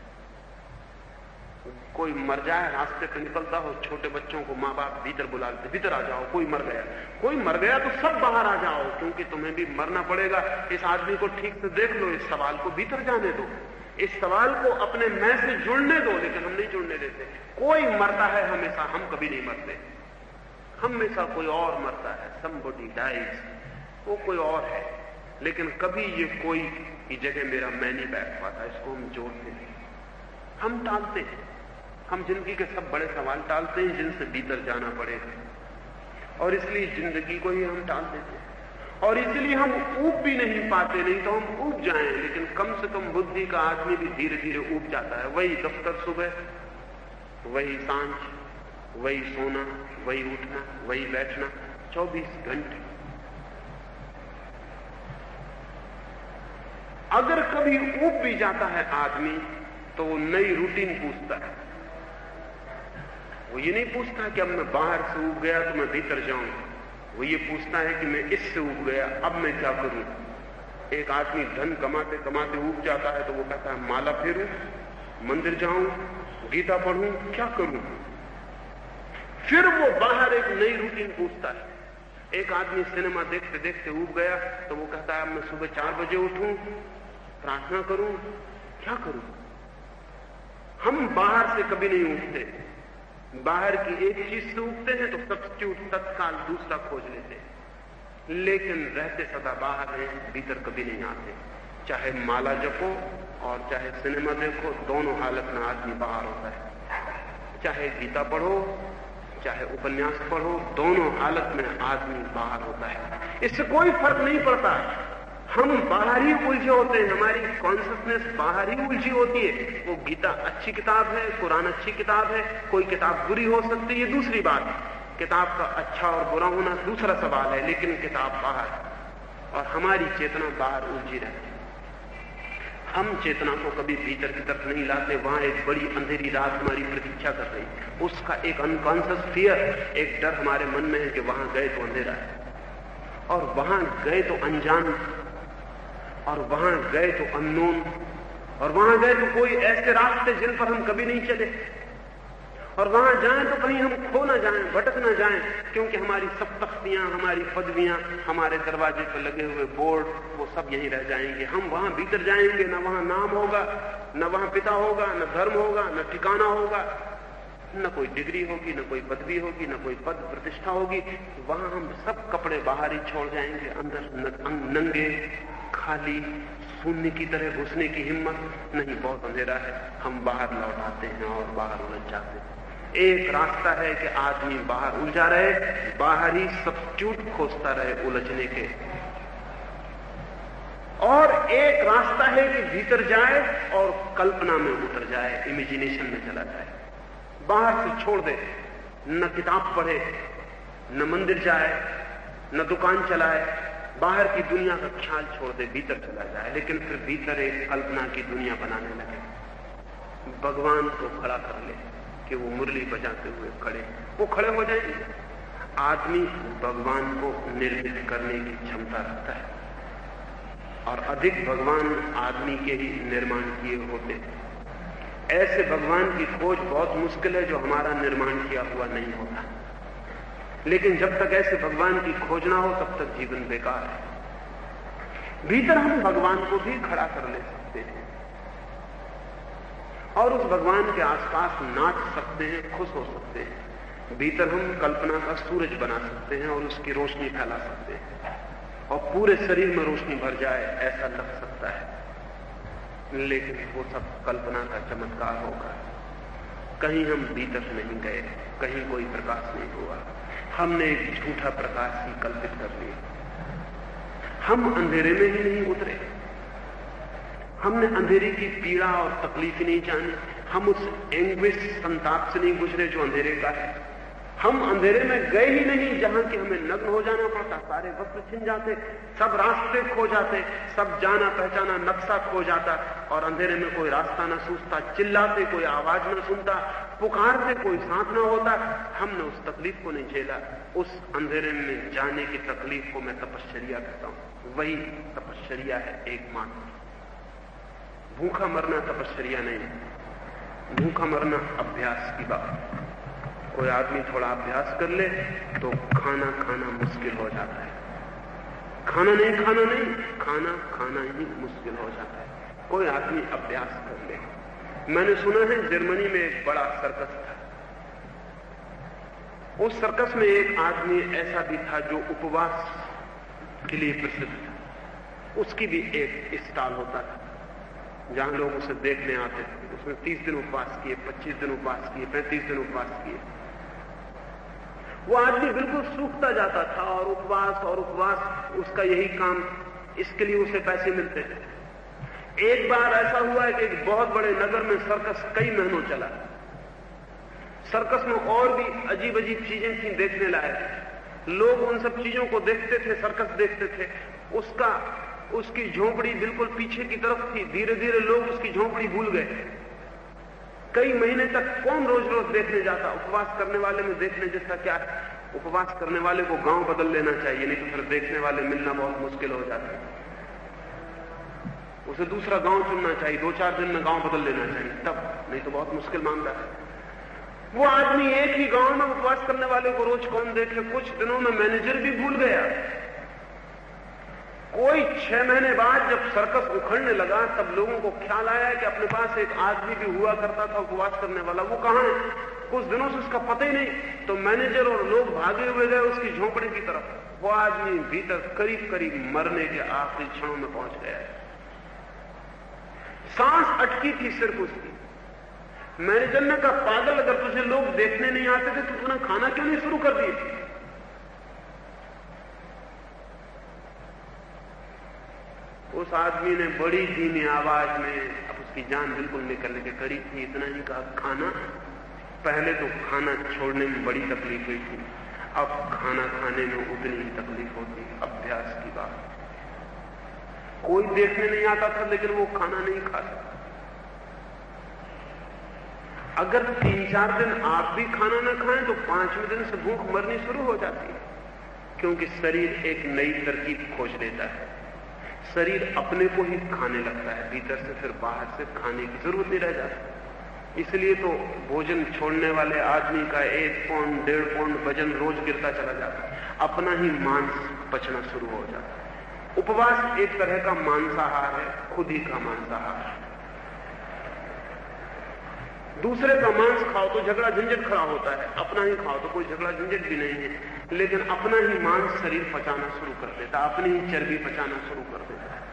कोई मर जाए, रास्ते पे निकलता हो, छोटे बच्चों को माँ बाप भीतर बुला लेते, भीतर आ जाओ, कोई मर गया। कोई मर गया तो सब बाहर आ जाओ, क्योंकि तुम्हें भी मरना पड़ेगा। इस आदमी को ठीक से देख लो, इस सवाल को भीतर जाने दो, इस सवाल को अपने मैं से जुड़ने दो। लेकिन हम नहीं जुड़ने देते। कोई मरता है हमेशा, हम कभी नहीं मरते। हमेशा कोई और मरता है, somebody dies, वो कोई और है। लेकिन कभी ये कोई की जगह मेरा मैं नहीं बैठ पाता, इसको हम जोड़ते हैं, हम टालते हैं। हम जिंदगी के सब बड़े सवाल टालते हैं जिनसे भीतर जाना पड़ेगा, और इसलिए जिंदगी को ही हम टाल देते हैं। और इसलिए हम ऊब भी नहीं पाते। नहीं तो हम ऊब जाएं, लेकिन कम से कम बुद्धि का आदमी भी धीरे धीरे ऊब जाता है। वही दफ्तर सुबह, वही सांझ, वही सोना, वही उठना, वही बैठना, 24 घंटे। अगर कभी ऊब भी जाता है आदमी तो वो नई रूटीन पूछता है। वो ये नहीं पूछता कि अब मैं बाहर से ऊब गया तो मैं भीतर जाऊं। वो ये पूछता है कि मैं इससे ऊब गया, अब मैं क्या करूं। एक आदमी धन कमाते कमाते ऊब जाता है तो वो कहता है माला फेरूं, मंदिर जाऊं, गीता पढ़ूं, क्या करूं। फिर वो बाहर एक नई रूटीन पूछता है। एक आदमी सिनेमा देखते देखते ऊब गया तो वो कहता है अब मैं सुबह 4 बजे उठूं, प्रार्थना करूं, क्या करूं। हम बाहर से कभी नहीं उठते। बाहर की एक चीज से उठते हैं तो सब्स्टिट्यूट तत्काल दूसरा खोज लेते हैं, लेकिन रहते सदा बाहर हैं, भीतर कभी नहीं आते। चाहे माला जपो और चाहे सिनेमा देखो, दोनों हालत में आदमी बाहर होता है। चाहे गीता पढ़ो, चाहे उपन्यास पढ़ो, दोनों हालत में आदमी बाहर होता है। इससे कोई फर्क नहीं पड़ता हम बाहर ही उलझे होते हैं, हमारी कॉन्शियसनेस बाहर ही उलझी होती है। वो गीता अच्छी किताब है, कुरान अच्छी किताब है, कोई किताब बुरी हो सकती है, ये दूसरी बात। किताब का अच्छा और बुरा होना दूसरा सवाल है, लेकिन किताब बाहर और हमारी चेतना बाहर उलझी रहती है। हम चेतना को कभी भीतर की तरफ नहीं लाते। वहां एक बड़ी अंधेरी रात हमारी प्रतीक्षा कर रही है, उसका एक अनकॉन्शियस फियर, एक डर हमारे मन में है कि वहां गए तो अंधेरा है, और वहां गए तो अनजान, और वहां गए तो अननोन, और वहां गए तो कोई ऐसे रास्ते जिन पर हम कभी नहीं चले, और वहां जाएं तो कहीं हम खो ना जाएं, भटक ना जाएं, क्योंकि हमारी सब तख्तियां, हमारी पदवियां, हमारे दरवाजे पर लगे हुए बोर्ड, वो सब यहीं रह जाएंगे। हम वहां भीतर जाएंगे, न वहां नाम होगा, न वहां पिता होगा, न धर्म होगा, न ठिकाना होगा, न कोई डिग्री होगी, न कोई पदवी होगी, न कोई पद प्रतिष्ठा होगी। वहां हम सब कपड़े बाहर ही छोड़ जाएंगे, अंदर नंगे, खाली, शून्य की तरह घुसने की हिम्मत नहीं। बहुत अंधेरा है, हम बाहर लौट आते हैं और बाहर उलझ जाते हैं। एक रास्ता है कि आदमी बाहर उलझा रहे, बाहर ही सब्स्टिट्यूट खोजता रहे उलझने के, और एक रास्ता है कि भीतर जाए और कल्पना में उतर जाए, इमेजिनेशन में चला जाए। बाहर से छोड़ दे, न किताब पढ़े, न मंदिर जाए, न दुकान चलाए, बाहर की दुनिया का ख्याल छोड़ दे, भीतर चला जाए। लेकिन फिर भीतर एक कल्पना की दुनिया बनाने लगे, भगवान को खड़ा कर ले कि वो मुरली बजाते हुए खड़े, वो खड़े हो जाएंगे। आदमी भगवान को निर्मित करने की क्षमता रखता है, और अधिक भगवान आदमी के ही निर्माण किए होते। ऐसे भगवान की खोज बहुत मुश्किल है जो हमारा निर्माण किया हुआ नहीं होता। लेकिन जब तक ऐसे भगवान की खोज ना हो तब तक जीवन बेकार है। भीतर हम भगवान को भी खड़ा कर ले सकते हैं और उस भगवान के आसपास नाच सकते हैं, खुश हो सकते हैं। भीतर हम कल्पना का सूरज बना सकते हैं और उसकी रोशनी फैला सकते हैं, और पूरे शरीर में रोशनी भर जाए ऐसा लग सकता है। लेकिन वो सब कल्पना का चमत्कार होगा। कहीं हम भीतर नहीं गए, कहीं कोई प्रकाश नहीं हुआ, हमने एक झूठा प्रकाश ही कल्पित कर लिया। हम अंधेरे में ही नहीं उतरे, हमने अंधेरे की पीड़ा और तकलीफ ही नहीं जानी, हम उस एंग्विश, संताप से नहीं गुजरे जो अंधेरे का है। हम अंधेरे में गए ही नहीं जहां कि हमें नग्न हो जाना पड़ता, सारे वस्त्र छिन जाते, सब रास्ते खो जाते, सब जाना पहचाना नक्शा खो जाता, और अंधेरे में कोई रास्ता न सूझता, चिल्लाते कोई आवाज न सुनता, पुकारते कोई साथ न होता। हमने उस तकलीफ को नहीं झेला। उस अंधेरे में जाने की तकलीफ को मैं तपश्चर्या कहता हूं। वही तपश्चर्या है एकमात्र। भूखा मरना तपश्चर्या नहीं, भूखा मरना अभ्यास की बात। कोई आदमी थोड़ा अभ्यास कर ले तो खाना खाना मुश्किल हो जाता है। खाना नहीं, खाना ही मुश्किल हो जाता है। कोई आदमी अभ्यास कर ले। मैंने सुना है जर्मनी में एक बड़ा सर्कस था। उस सर्कस में एक आदमी ऐसा भी था जो उपवास के लिए प्रसिद्ध था। उसकी भी एक स्टॉल होता था जहां लोग उसे देखने आते थे। उसने 30 दिन उपवास किए, 25 दिन उपवास किए, 35 दिन उपवास किए। वो आदमी बिल्कुल सूखता जाता था, और उपवास उसका यही काम, इसके लिए उसे पैसे मिलते थे। एक बार ऐसा हुआ है कि एक बहुत बड़े नगर में सर्कस कई महीनों चला। सर्कस में और भी अजीब अजीब चीजें थी देखने लायक। लोग उन सब चीजों को देखते थे, सर्कस देखते थे। उसकी झोंपड़ी बिल्कुल पीछे की तरफ थी। धीरे धीरे लोग उसकी झोंपड़ी भूल गए। कई महीने तक कौन रोज रोज देखने जाता? उपवास करने वाले में देखने जैसा क्या है? उपवास करने वाले को गांव बदल लेना चाहिए, नहीं तो फिर देखने वाले मिलना बहुत मुश्किल हो जाता है। उसे दूसरा गांव चुनना चाहिए, 2-4 दिन में गांव बदल लेना चाहिए, तब, नहीं तो बहुत मुश्किल मामला है। वो आदमी एक ही गांव में उपवास करने वाले को रोज कौन देखे? कुछ दिनों में मैनेजर भी भूल गया। कोई 6 महीने बाद जब सर्कस उखड़ने लगा तब लोगों को ख्याल आया कि अपने पास एक आदमी भी हुआ करता था उपवास करने वाला, वो कहां है? कुछ दिनों से उसका पता ही नहीं। तो मैनेजर और लोग भागे हुए गए उसकी झोंपड़ी की तरफ। वो आदमी भीतर करीब करीब मरने के आखिरी क्षणों में पहुंच गया। सांस अटकी थी सिर्फ उसकी। मैनेजर ने कहा, पागल, अगर तुझे लोग देखने नहीं आते थे तो तूने खाना क्यों नहीं शुरू कर दिया? उस आदमी ने बड़ी धीमी आवाज में, अब उसकी जान बिल्कुल निकलने के करीब थी, इतना ही कहा, खाना। पहले तो खाना छोड़ने में बड़ी तकलीफ हुई थी, अब खाना खाने में उतनी ही तकलीफ होती। अभ्यास की बात। कोई देखने नहीं आता था, लेकिन वो खाना नहीं खाता। अगर 3-4 दिन आप भी खाना ना खाएं तो 5वें दिन से भूख मरनी शुरू हो जाती है, क्योंकि शरीर एक नई तरकीब खोज लेता है। शरीर अपने को ही खाने लगता है भीतर से, फिर बाहर से खाने की जरूरत नहीं रह जाती। इसलिए तो भोजन छोड़ने वाले आदमी का 1 पौंड 1.5 पौंड वजन रोज गिरता चला जाता है, अपना ही मांस पचना शुरू हो जाता है। उपवास एक तरह का मांसाहार है, खुद ही का मांसाहार। दूसरे का मांस खाओ तो झगड़ा झंझट खड़ा होता है, अपना ही खाओ तो कोई झगड़ा झंझट भी नहीं है। लेकिन अपना ही मांस शरीर पचाना शुरू कर देता है, अपनी ही चर्बी पचाना शुरू कर देता है।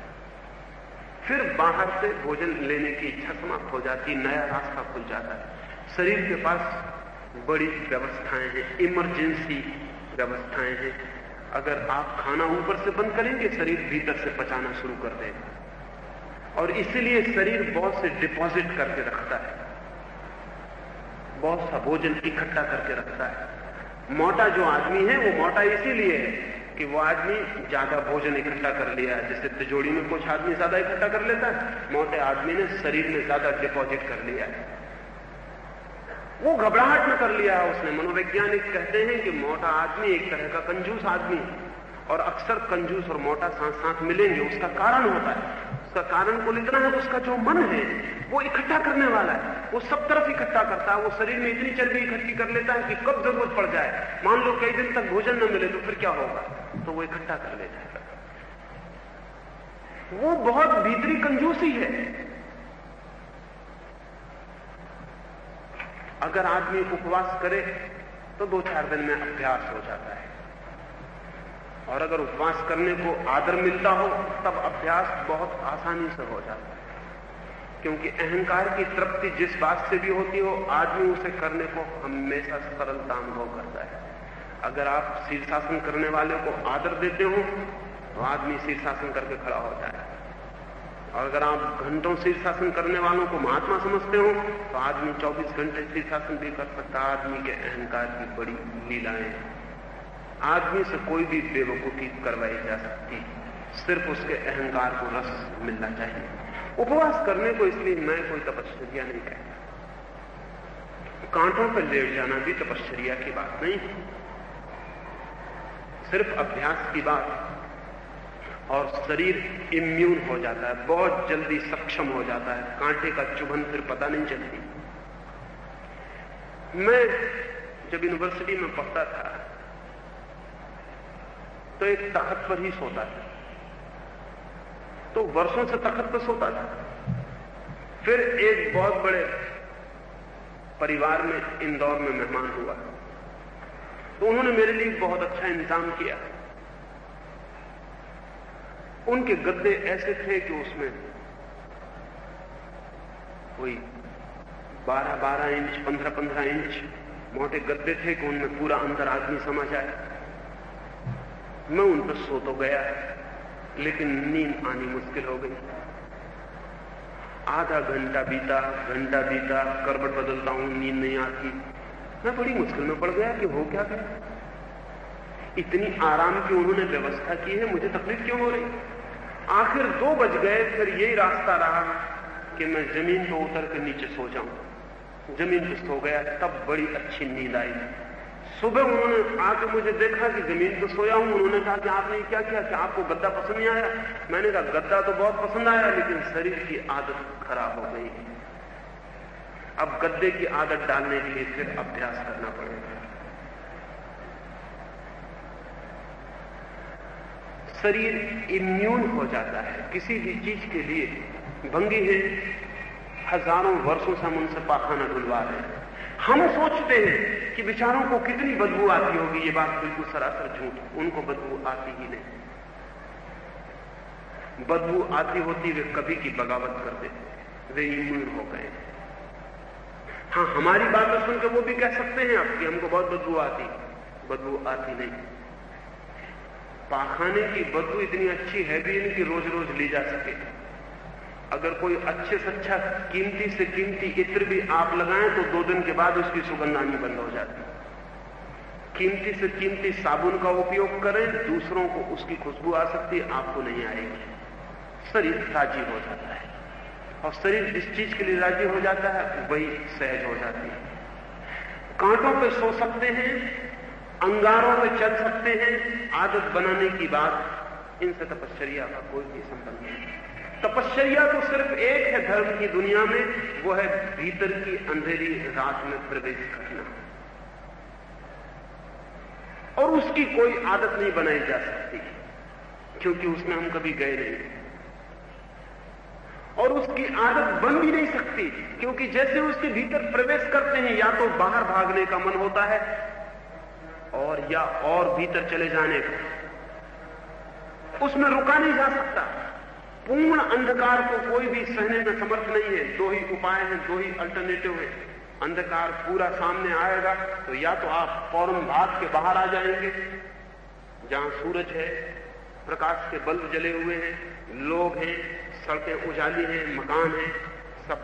फिर बाहर से भोजन लेने की इच्छा समाप्त हो जाती, नया रास्ता खुल जाता है। शरीर के पास बड़ी व्यवस्थाएं हैं, इमरजेंसी व्यवस्थाएं हैं। अगर आप खाना ऊपर से बंद करेंगे, शरीर भीतर से पचाना शुरू कर देगा। और इसीलिए शरीर बहुत से डिपॉजिट करके रखता है, बहुत सा भोजन इकट्ठा करके रखता है। मोटा जो आदमी है वो मोटा इसीलिए है कि वो आदमी ज्यादा भोजन इकट्ठा कर लिया है। जैसे तिजोरी में कुछ आदमी ज्यादा इकट्ठा कर लेता है, मोटे आदमी ने शरीर में ज्यादा डिपॉजिट कर लिया है। वो घबराहट में कर लिया है उसने। मनोवैज्ञानिक कहते हैं कि मोटा आदमी एक तरह का कंजूस आदमी, और अक्सर कंजूस और मोटा साथ साथ मिलेंगे। उसका कारण होता है, उसका कारण कुल इतना है, उसका जो मन है वो इकट्ठा करने वाला है, वो सब तरफ इकट्ठा करता है। वो शरीर में इतनी चर्बी इकट्ठी कर लेता है कि कब जरूरत पड़ जाए, मान लो कई दिन तक भोजन न मिले तो फिर क्या होगा, तो वो इकट्ठा कर लेता है। वो बहुत भीतरी कंजूसी है। अगर आदमी उपवास करे तो 2-4 दिन में अभ्यास हो जाता है, और अगर उपवास करने को आदर मिलता हो तब अभ्यास बहुत आसानी से हो जाता है। क्योंकि अहंकार की तृप्ति जिस बात से भी होती हो, आदमी उसे करने को हमेशा सरलता अनुभव करता है। अगर आप शीर्षासन करने वाले को आदर देते हो तो आदमी शीर्षासन करके खड़ा होता है, और अगर आप घंटों शीर्षासन करने वालों को महात्मा समझते हो तो आदमी 24 घंटे शीर्षासन भी कर सकता। आदमी के अहंकार की बड़ी लीलाएं। आदमी से कोई भी बेवकूफी करवाई जा सकती, सिर्फ उसके अहंकार को रस मिलना चाहिए। उपवास करने को इसलिए मैं कोई तपश्चर्या नहीं कहता। कांटों पर लेट जाना भी तपश्चर्या की बात नहीं, सिर्फ अभ्यास की बात। और शरीर इम्यून हो जाता है, बहुत जल्दी सक्षम हो जाता है, कांटे का चुभन फिर पता नहीं चलती। मैं जब यूनिवर्सिटी में पढ़ता था तो एक तख्त पर ही सोता था, तो वर्षों से तख्त पर सोता था। फिर एक बहुत बड़े परिवार में इंदौर में मेहमान हुआ, तो उन्होंने मेरे लिए बहुत अच्छा इंतजाम किया। उनके गद्दे ऐसे थे कि उसमें कोई 12-12 इंच 15-15 इंच मोटे गद्दे थे कि उनमें पूरा अंदर आदमी समा जाए। मैं उन पर सो तो गया, लेकिन नींद आनी मुश्किल हो गई। आधा घंटा बीता, करवट बदलता हूं, नींद नहीं आती। मैं बड़ी मुश्किल में पड़ गया कि हो क्या गया। इतनी आराम की उन्होंने व्यवस्था की है, मुझे तकलीफ क्यों हो रही। आखिर 2 बज गए। फिर यही रास्ता रहा कि मैं जमीन पर उतर के नीचे सो जाऊं। जमीन पर सो गया, तब बड़ी अच्छी नींद आई। सुबह उन्होंने आके मुझे देखा कि जमीन पर सोया हूं। उन्होंने कहा कि आपने क्या किया, कि आपको गद्दा पसंद नहीं आया। मैंने कहा गद्दा तो बहुत पसंद आया, लेकिन शरीर की आदत खराब हो गई। अब गद्दे की आदत डालने के लिए फिर अभ्यास करना पड़ेगा। शरीर इम्यून हो जाता है किसी भी चीज के लिए। भंगी है, हजारों वर्षों से हम उनसे पाखाना ढुलवा रहे हैं। हम सोचते हैं कि बेचारों को कितनी बदबू आती होगी। ये बात बिल्कुल सरासर झूठ। उनको बदबू आती ही नहीं। बदबू आती होती वे कभी की बगावत कर देते, वे इम्यून हो गए। हाँ, हमारी बातें सुनकर वो भी कह सकते हैं आप कि हमको बहुत बदबू आती। बदबू आती नहीं। पाखाने की बदबू इतनी अच्छी है भी नहीं कि रोज रोज ली जा सके। अगर कोई अच्छे से अच्छा कीमती से कीमती इत्र भी आप लगाएं तो 2 दिन के बाद उसकी सुगंध आनी बंद हो जाती है। कीमती से कीमती साबुन का उपयोग करें, दूसरों को उसकी खुशबू आ सकती है, आपको नहीं आएगी। शरीर राजी हो जाता है, और शरीर जिस चीज के लिए राजी हो जाता है वही सहज हो जाती है। कांटों पे सो सकते हैं, अंगारों पे चल सकते हैं, आदत बनाने की बात, इनसे तपश्चर्या का कोई भी संबंध नहीं। तपश्चर्या तो सिर्फ एक है धर्म की दुनिया में, वो है भीतर की अंधेरी रात में प्रवेश करना, और उसकी कोई आदत नहीं बनाई जा सकती क्योंकि उसमें हम कभी गए नहीं, और उसकी आदत बन भी नहीं सकती क्योंकि जैसे उसके भीतर प्रवेश करते हैं या तो बाहर भागने का मन होता है और या और भीतर चले जाने का, उसमें रुका नहीं जा सकता। पूर्ण अंधकार को कोई भी सहने में समर्थ नहीं है। 2 ही उपाय हैं, 2 ही अल्टरनेटिव है। अंधकार पूरा सामने आएगा तो या तो आप फौरन भाग के बाहर आ जाएंगे जहां सूरज है, प्रकाश के बल्ब जले हुए हैं, लोग हैं, सड़कें उजाली हैं, मकान हैं, सब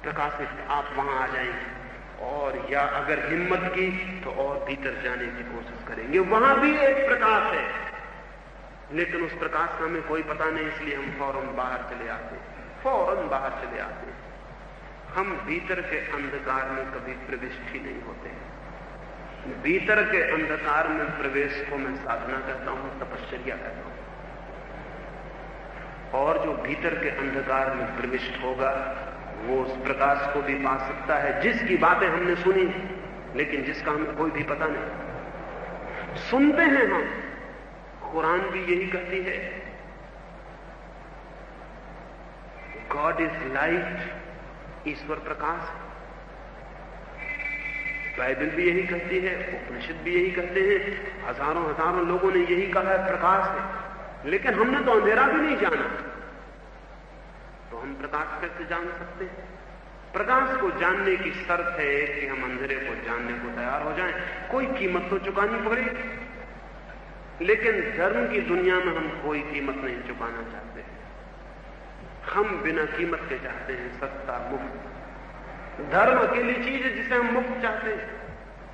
प्रकाशित, आप वहां आ जाएंगे। और या अगर हिम्मत की तो और भीतर जाने की कोशिश करेंगे, वहां भी एक प्रकाश है, लेकिन उस प्रकाश का हमें कोई पता नहीं, इसलिए हम फौरन बाहर चले आते हैं, फौरन बाहर चले आते हैं। हम भीतर के अंधकार में कभी प्रविष्ट ही नहीं होते। भीतर के अंधकार में प्रवेश को मैं साधना कहता हूं, तपश्चर्या कहता हूं। और जो भीतर के अंधकार में प्रविष्ट होगा वो उस प्रकाश को भी पा सकता है जिसकी बातें हमने सुनी लेकिन जिसका हमें कोई भी पता नहीं। सुनते हैं हम, कुरान भी यही कहती है, गॉड इज लाइट, ईश्वर प्रकाश है। बाइबल भी यही कहती है, उपनिषद भी यही कहते हैं, हजारों लोगों ने यही कहा है, प्रकाश है। लेकिन हमने तो अंधेरा भी नहीं जाना, तो हम प्रकाश कैसे जान सकते हैं? प्रकाश को जानने की शर्त है कि हम अंधेरे को जानने को तैयार हो जाएं। कोई कीमत तो चुकानी पड़ेगी, लेकिन धर्म की दुनिया में हम कोई कीमत नहीं चुकाना चाहते। हम बिना कीमत के चाहते हैं सत्ता, मुक्त। धर्म अकेली चीज है जिसे हम मुक्त चाहते हैं।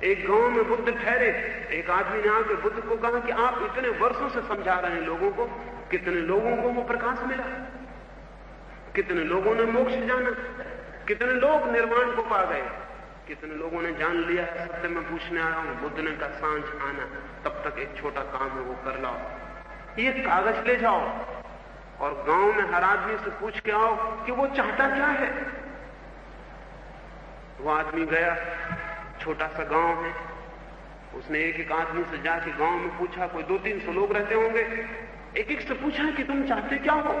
एक गांव में बुद्ध ठहरे, एक आदमी ने आकर बुद्ध को कहा कि आप इतने वर्षों से समझा रहे हैं लोगों को, कितने लोगों को वो प्रकाश मिला, कितने लोगों ने मोक्ष जाना, कितने लोग निर्वाण को पा गए, कितने लोगों ने जान लिया है सत्य में पूछने आया हूं। बुद्ध ने कहा सांझ आना, तब तक एक छोटा काम है वो कर लाओ, ये कागज ले जाओ और गांव में हर आदमी से पूछ के आओ कि वो चाहता क्या है। वो आदमी गया, छोटा सा गांव है, उसने एक आदमी से जाके गांव में पूछा, कोई 200-300 लोग रहते होंगे, एक से पूछा कि तुम चाहते क्या हो।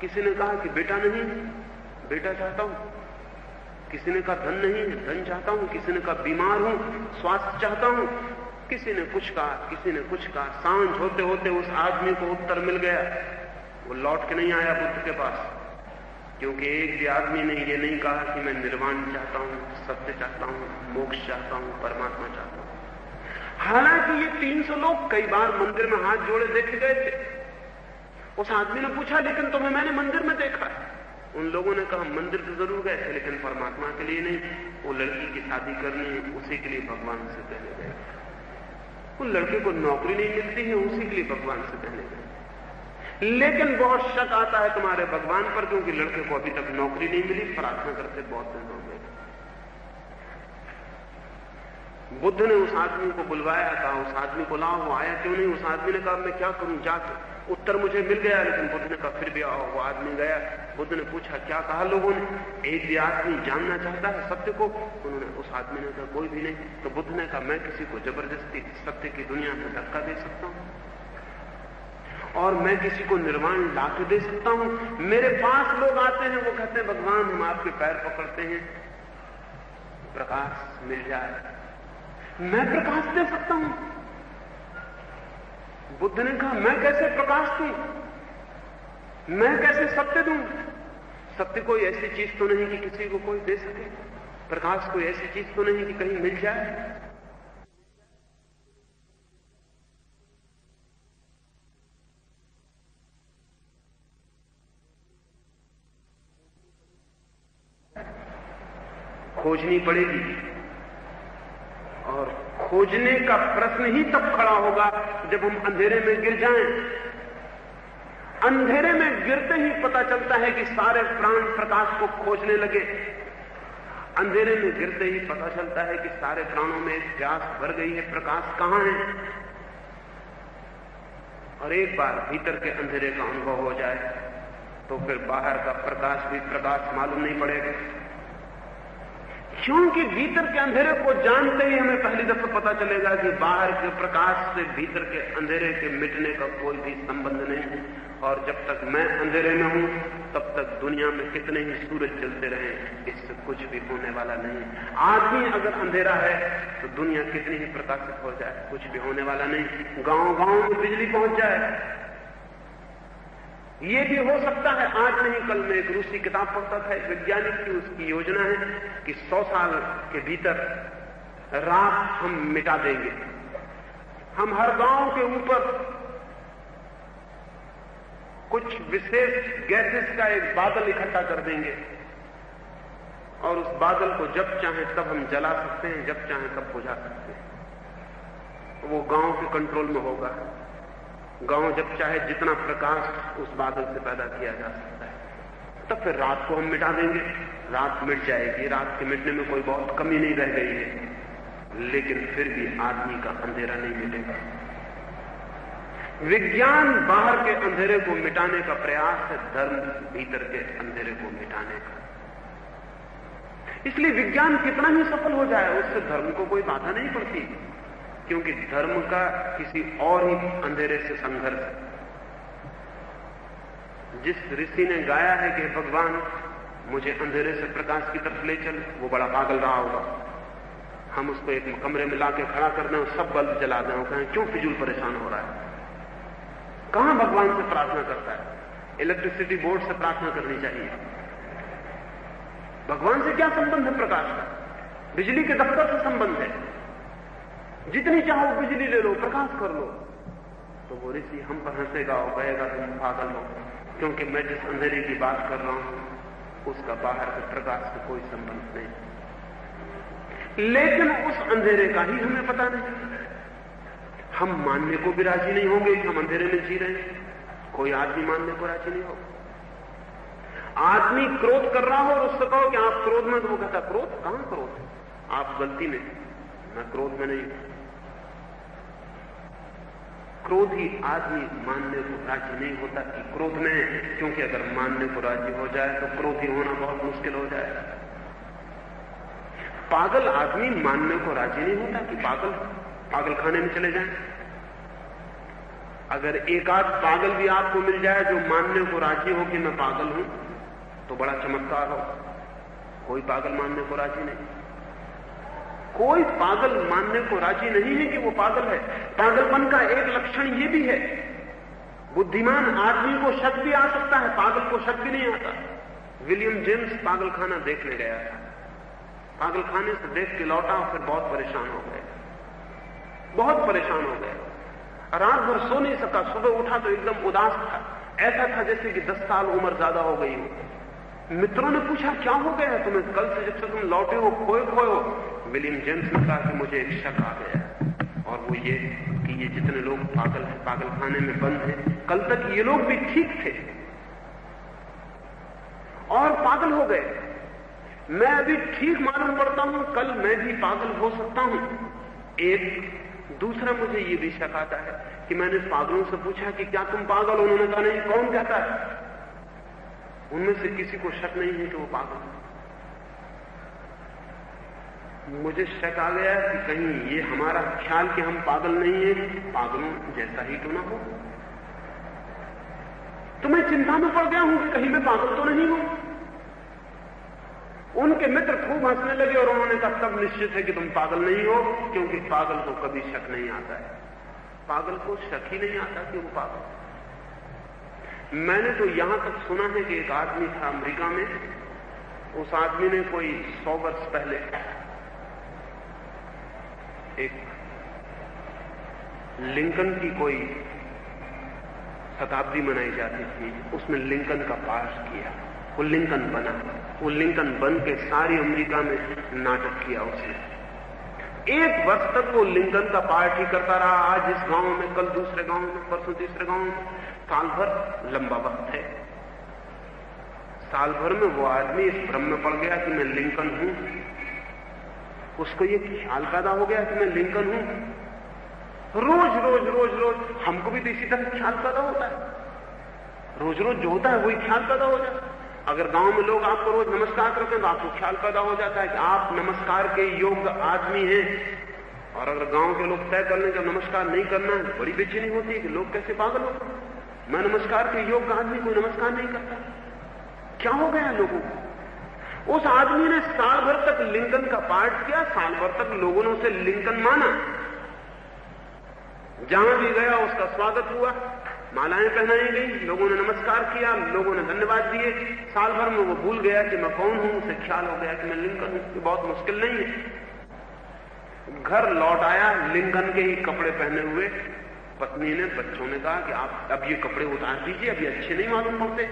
किसी ने कहा कि बेटा नहीं, बेटा चाहता हूं। किसी ने कहा धन नहीं, धन चाहता हूं। किसी ने कहा बीमार हूं, स्वास्थ्य चाहता हूं। किसी ने कुछ कहा, किसी ने कुछ कहा। सांझ होते होते उस आदमी को उत्तर मिल गया। वो लौट के नहीं आया बुद्ध के पास, क्योंकि एक भी आदमी ने ये नहीं कहा कि मैं निर्वाण चाहता हूं, सत्य चाहता हूं, मोक्ष चाहता हूं, परमात्मा चाहता हूं। हालांकि ये 300 लोग कई बार मंदिर में हाथ जोड़े देखे गए थे। उस आदमी ने पूछा लेकिन तुम्हें मैंने मंदिर में देखा है। उन लोगों ने कहा मंदिर तो जरूर गए थे लेकिन परमात्मा के लिए नहीं। वो लड़की की शादी करनी है, उसी के लिए भगवान से कहने गए। उन लड़के को नौकरी नहीं मिलती है, उसी के लिए भगवान से कहने गए। लेकिन बहुत शक आता है तुम्हारे भगवान पर, क्योंकि लड़के को अभी तक नौकरी नहीं मिली, प्रार्थना करते बहुत दिन हो गए। बुद्ध ने उस आदमी को बुलवाया, कहा उस आदमी को लाओ। वो आया क्यों नहीं? उस आदमी ने कहा मैं क्या करूं जाके। उत्तर मुझे मिल गया, लेकिन बुद्ध ने कहा फिर भी आओ। वो आदमी गया, बुद्ध ने पूछा क्या कहा लोगों ने? एक भी आदमी जानना चाहता है सत्य को? उन्होंने, उस आदमी ने कहा कोई भी नहीं। तो बुद्ध ने कहा मैं किसी को जबरदस्ती सत्य की दुनिया में धक्का दे सकता हूं, और मैं किसी को निर्वाण ला के दे सकता हूं। मेरे पास लोग आते हैं, वो कहते हैं भगवान हम आपके पैर पकड़ते हैं, प्रकाश मिल जाए। मैं प्रकाश दे सकता हूं। बुद्ध ने कहा मैं कैसे प्रकाश दूं, मैं कैसे सत्य दूं? सत्य कोई ऐसी चीज तो नहीं कि किसी को कोई दे सके, प्रकाश कोई ऐसी चीज तो नहीं कि कहीं मिल जाए। खोजनी पड़ेगी। और खोजने का प्रश्न ही तब खड़ा होगा जब हम अंधेरे में गिर जाएं। अंधेरे में गिरते ही पता चलता है कि सारे प्राण प्रकाश को खोजने लगे। अंधेरे में गिरते ही पता चलता है कि सारे प्राणों में एक प्यास भर गई है, प्रकाश कहां है। और एक बार भीतर के अंधेरे का अनुभव हो जाए तो फिर बाहर का प्रकाश भी प्रकाश मालूम नहीं पड़ेगा, क्योंकि भीतर के अंधेरे को जानते ही हमें पहली दफा पता चलेगा कि बाहर के प्रकाश से भीतर के अंधेरे के मिटने का कोई भी संबंध नहीं। और जब तक मैं अंधेरे में हूं तब तक दुनिया में कितने ही सूरज जलते रहे, इससे कुछ भी होने वाला नहीं। आदमी अगर अंधेरा है तो दुनिया कितनी ही प्रकाशित हो जाए, कुछ भी होने वाला नहीं। गांव-गांव में बिजली पहुंच जाए, ये भी हो सकता है। आज नहीं कल मैं एक रूसी किताब पढ़ता था, एक वैज्ञानिक की उसकी योजना है कि 100 साल के भीतर रात हम मिटा देंगे। हम हर गांव के ऊपर कुछ विशेष गैसेस का एक बादल इकट्ठा कर देंगे और उस बादल को जब चाहे तब हम जला सकते हैं, जब चाहे तब बुझा सकते हैं। वो गांव के कंट्रोल में होगा। गांव जब चाहे जितना प्रकाश उस बादल से पैदा किया जा सकता है। तब फिर रात को हम मिटा देंगे, रात मिट जाएगी। रात के मिटने में कोई बहुत कमी नहीं रह गई है, लेकिन फिर भी आदमी का अंधेरा नहीं मिटेगा। विज्ञान बाहर के अंधेरे को मिटाने का प्रयास है, धर्म भीतर के अंधेरे को मिटाने का। इसलिए विज्ञान कितना ही सफल हो जाए उससे धर्म को कोई बाधा नहीं पड़ती, क्योंकि धर्म का किसी और ही अंधेरे से संघर्ष है। जिस ऋषि ने गाया है कि भगवान मुझे अंधेरे से प्रकाश की तरफ ले चल, वो बड़ा पागल रहा होगा। हम उसको एक कमरे में लाके खड़ा कर दें और सब बल्ब जला दें और कहें क्यों फिजूल परेशान हो रहा है। कहां भगवान से प्रार्थना करता है? इलेक्ट्रिसिटी बोर्ड से प्रार्थना करनी चाहिए। भगवान से क्या संबंध है प्रकाश का? बिजली के दफ्तर से संबंध है। जितनी चाहो बिजली ले लो, प्रकाश कर लो। तो वो ऋषि हम पर हंसेगा और कहेगा तुम पागल हो, क्योंकि मैं जिस अंधेरे की बात कर रहा हूं उसका बाहर के प्रकाश से कोई संबंध नहीं। लेकिन उस अंधेरे का ही हमें पता नहीं। हम मानने को भी राजी नहीं होंगे कि हम अंधेरे में जी रहे हैं। कोई आदमी मानने को राजी नहीं होगा। आदमी क्रोध कर रहा हो और उससे कहो कि आप क्रोध में, तो वो कहता क्रोध? कहां क्रोध? आप गलती में, मैं क्रोध में नहीं। क्रोधी आदमी मानने को राजी नहीं होता कि क्रोध में है, क्योंकि अगर मानने को राजी हो जाए तो क्रोधी होना बहुत मुश्किल हो जाएगा। पागल आदमी मानने को राजी नहीं होता कि पागल खाने में चले जाएं। अगर एक आध पागल भी आपको मिल जाए जो मानने को राजी हो कि मैं पागल हूं, तो बड़ा चमत्कार हो। कोई पागल मानने को राजी नहीं। कोई पागल मानने को राजी नहीं है कि वो पागल है। पागलपन का एक लक्षण ये भी है, बुद्धिमान आदमी को शक भी आ सकता है, पागल को शक भी नहीं आता। विलियम जेम्स पागलखाना देखने गया था। पागलखाने से देख के लौटा और फिर बहुत परेशान हो गए, बहुत परेशान हो गए। रात भर सो नहीं सका। सुबह उठा तो एकदम उदास था, ऐसा था जैसे कि 10 साल उम्र ज्यादा हो गई हो। मित्रों ने पूछा क्या हो गया है तुम्हें? कल से जब से तुम लौटे हो खोए हो। विलियम जेम्स ने कहा कि मुझे एक शक आ गया, और वो ये कि ये जितने लोग पागल हैं, पागलखाने में बंद हैं, कल तक ये लोग भी ठीक थे और पागल हो गए। मैं अभी ठीक मालूम पड़ता हूं, कल मैं भी पागल हो सकता हूं। एक दूसरा मुझे ये भी शक आता है कि मैंने पागलों से पूछा कि क्या तुम पागल? उन्होंने कहा नहीं। कौन कहता है? उनमें से किसी को शक नहीं है कि वो पागल है। मुझे शक आ गया कि कहीं ये हमारा ख्याल कि हम पागल नहीं है, पागलों जैसा ही तो ना हो। तो मैं चिंता में पड़ गया हूं कि कहीं मैं पागल तो नहीं हूं। उनके मित्र खूब हंसने लगे और उन्होंने कहा तब निश्चित है कि तुम पागल नहीं हो, क्योंकि पागल को कभी शक नहीं आता है। पागल को शक ही नहीं आता कि वो पागल। मैंने तो यहां तक सुना है कि एक आदमी था अमेरिका में, उस आदमी ने कोई 100 वर्ष पहले एक लिंकन की कोई शताब्दी मनाई जाती थी, उसमें लिंकन का पाठ किया वो लिंकन बना। वो लिंकन बन के सारी अमेरिका में नाटक किया उसने। 1 वर्ष तक वो लिंकन का पार्ट ही करता रहा, आज इस गांव में, कल दूसरे गांव में, परसों तीसरे गांव में। साल भर लंबा वक्त है। साल भर में वो आदमी इस भ्रम में पड़ गया कि मैं लिंकन हूं। उसको ये ख्याल पैदा हो गया कि मैं लिंकन हूं। रोज रोज रोज रोज हमको भी तो इसी तरह ख्याल पैदा होता है। रोज रोज जो होता है वही ख्याल पैदा हो जाता है। अगर गांव में लोग आपको रोज नमस्कार करते हैं तो आपको ख्याल पैदा हो जाता है कि आप नमस्कार के योग्य आदमी हैं। और अगर गांव के लोग तय कर लें कि नमस्कार नहीं करना है, बड़ी बेचैनी होती है कि लोग कैसे पागल हो, मैं नमस्कार के योग्य आदमी को नमस्कार नहीं करता। क्या हो गया लोगों को? उस आदमी ने साल भर तक लिंकन का पार्ट किया, साल भर तक लोगों ने उसे लिंकन माना। जहां भी गया उसका स्वागत हुआ, मालाएं पहनाई गई, लोगों ने नमस्कार किया, लोगों ने धन्यवाद दिए। साल भर में वो भूल गया कि मैं कौन हूं। उसे ख्याल हो गया कि मैं लिंकन हूं। ये बहुत मुश्किल नहीं है। घर लौट आया लिंकन के ही कपड़े पहने हुए। पत्नी ने, बच्चों ने कहा कि आप अब ये कपड़े उतार दीजिए, अब ये अच्छे नहीं मालूम पड़ते।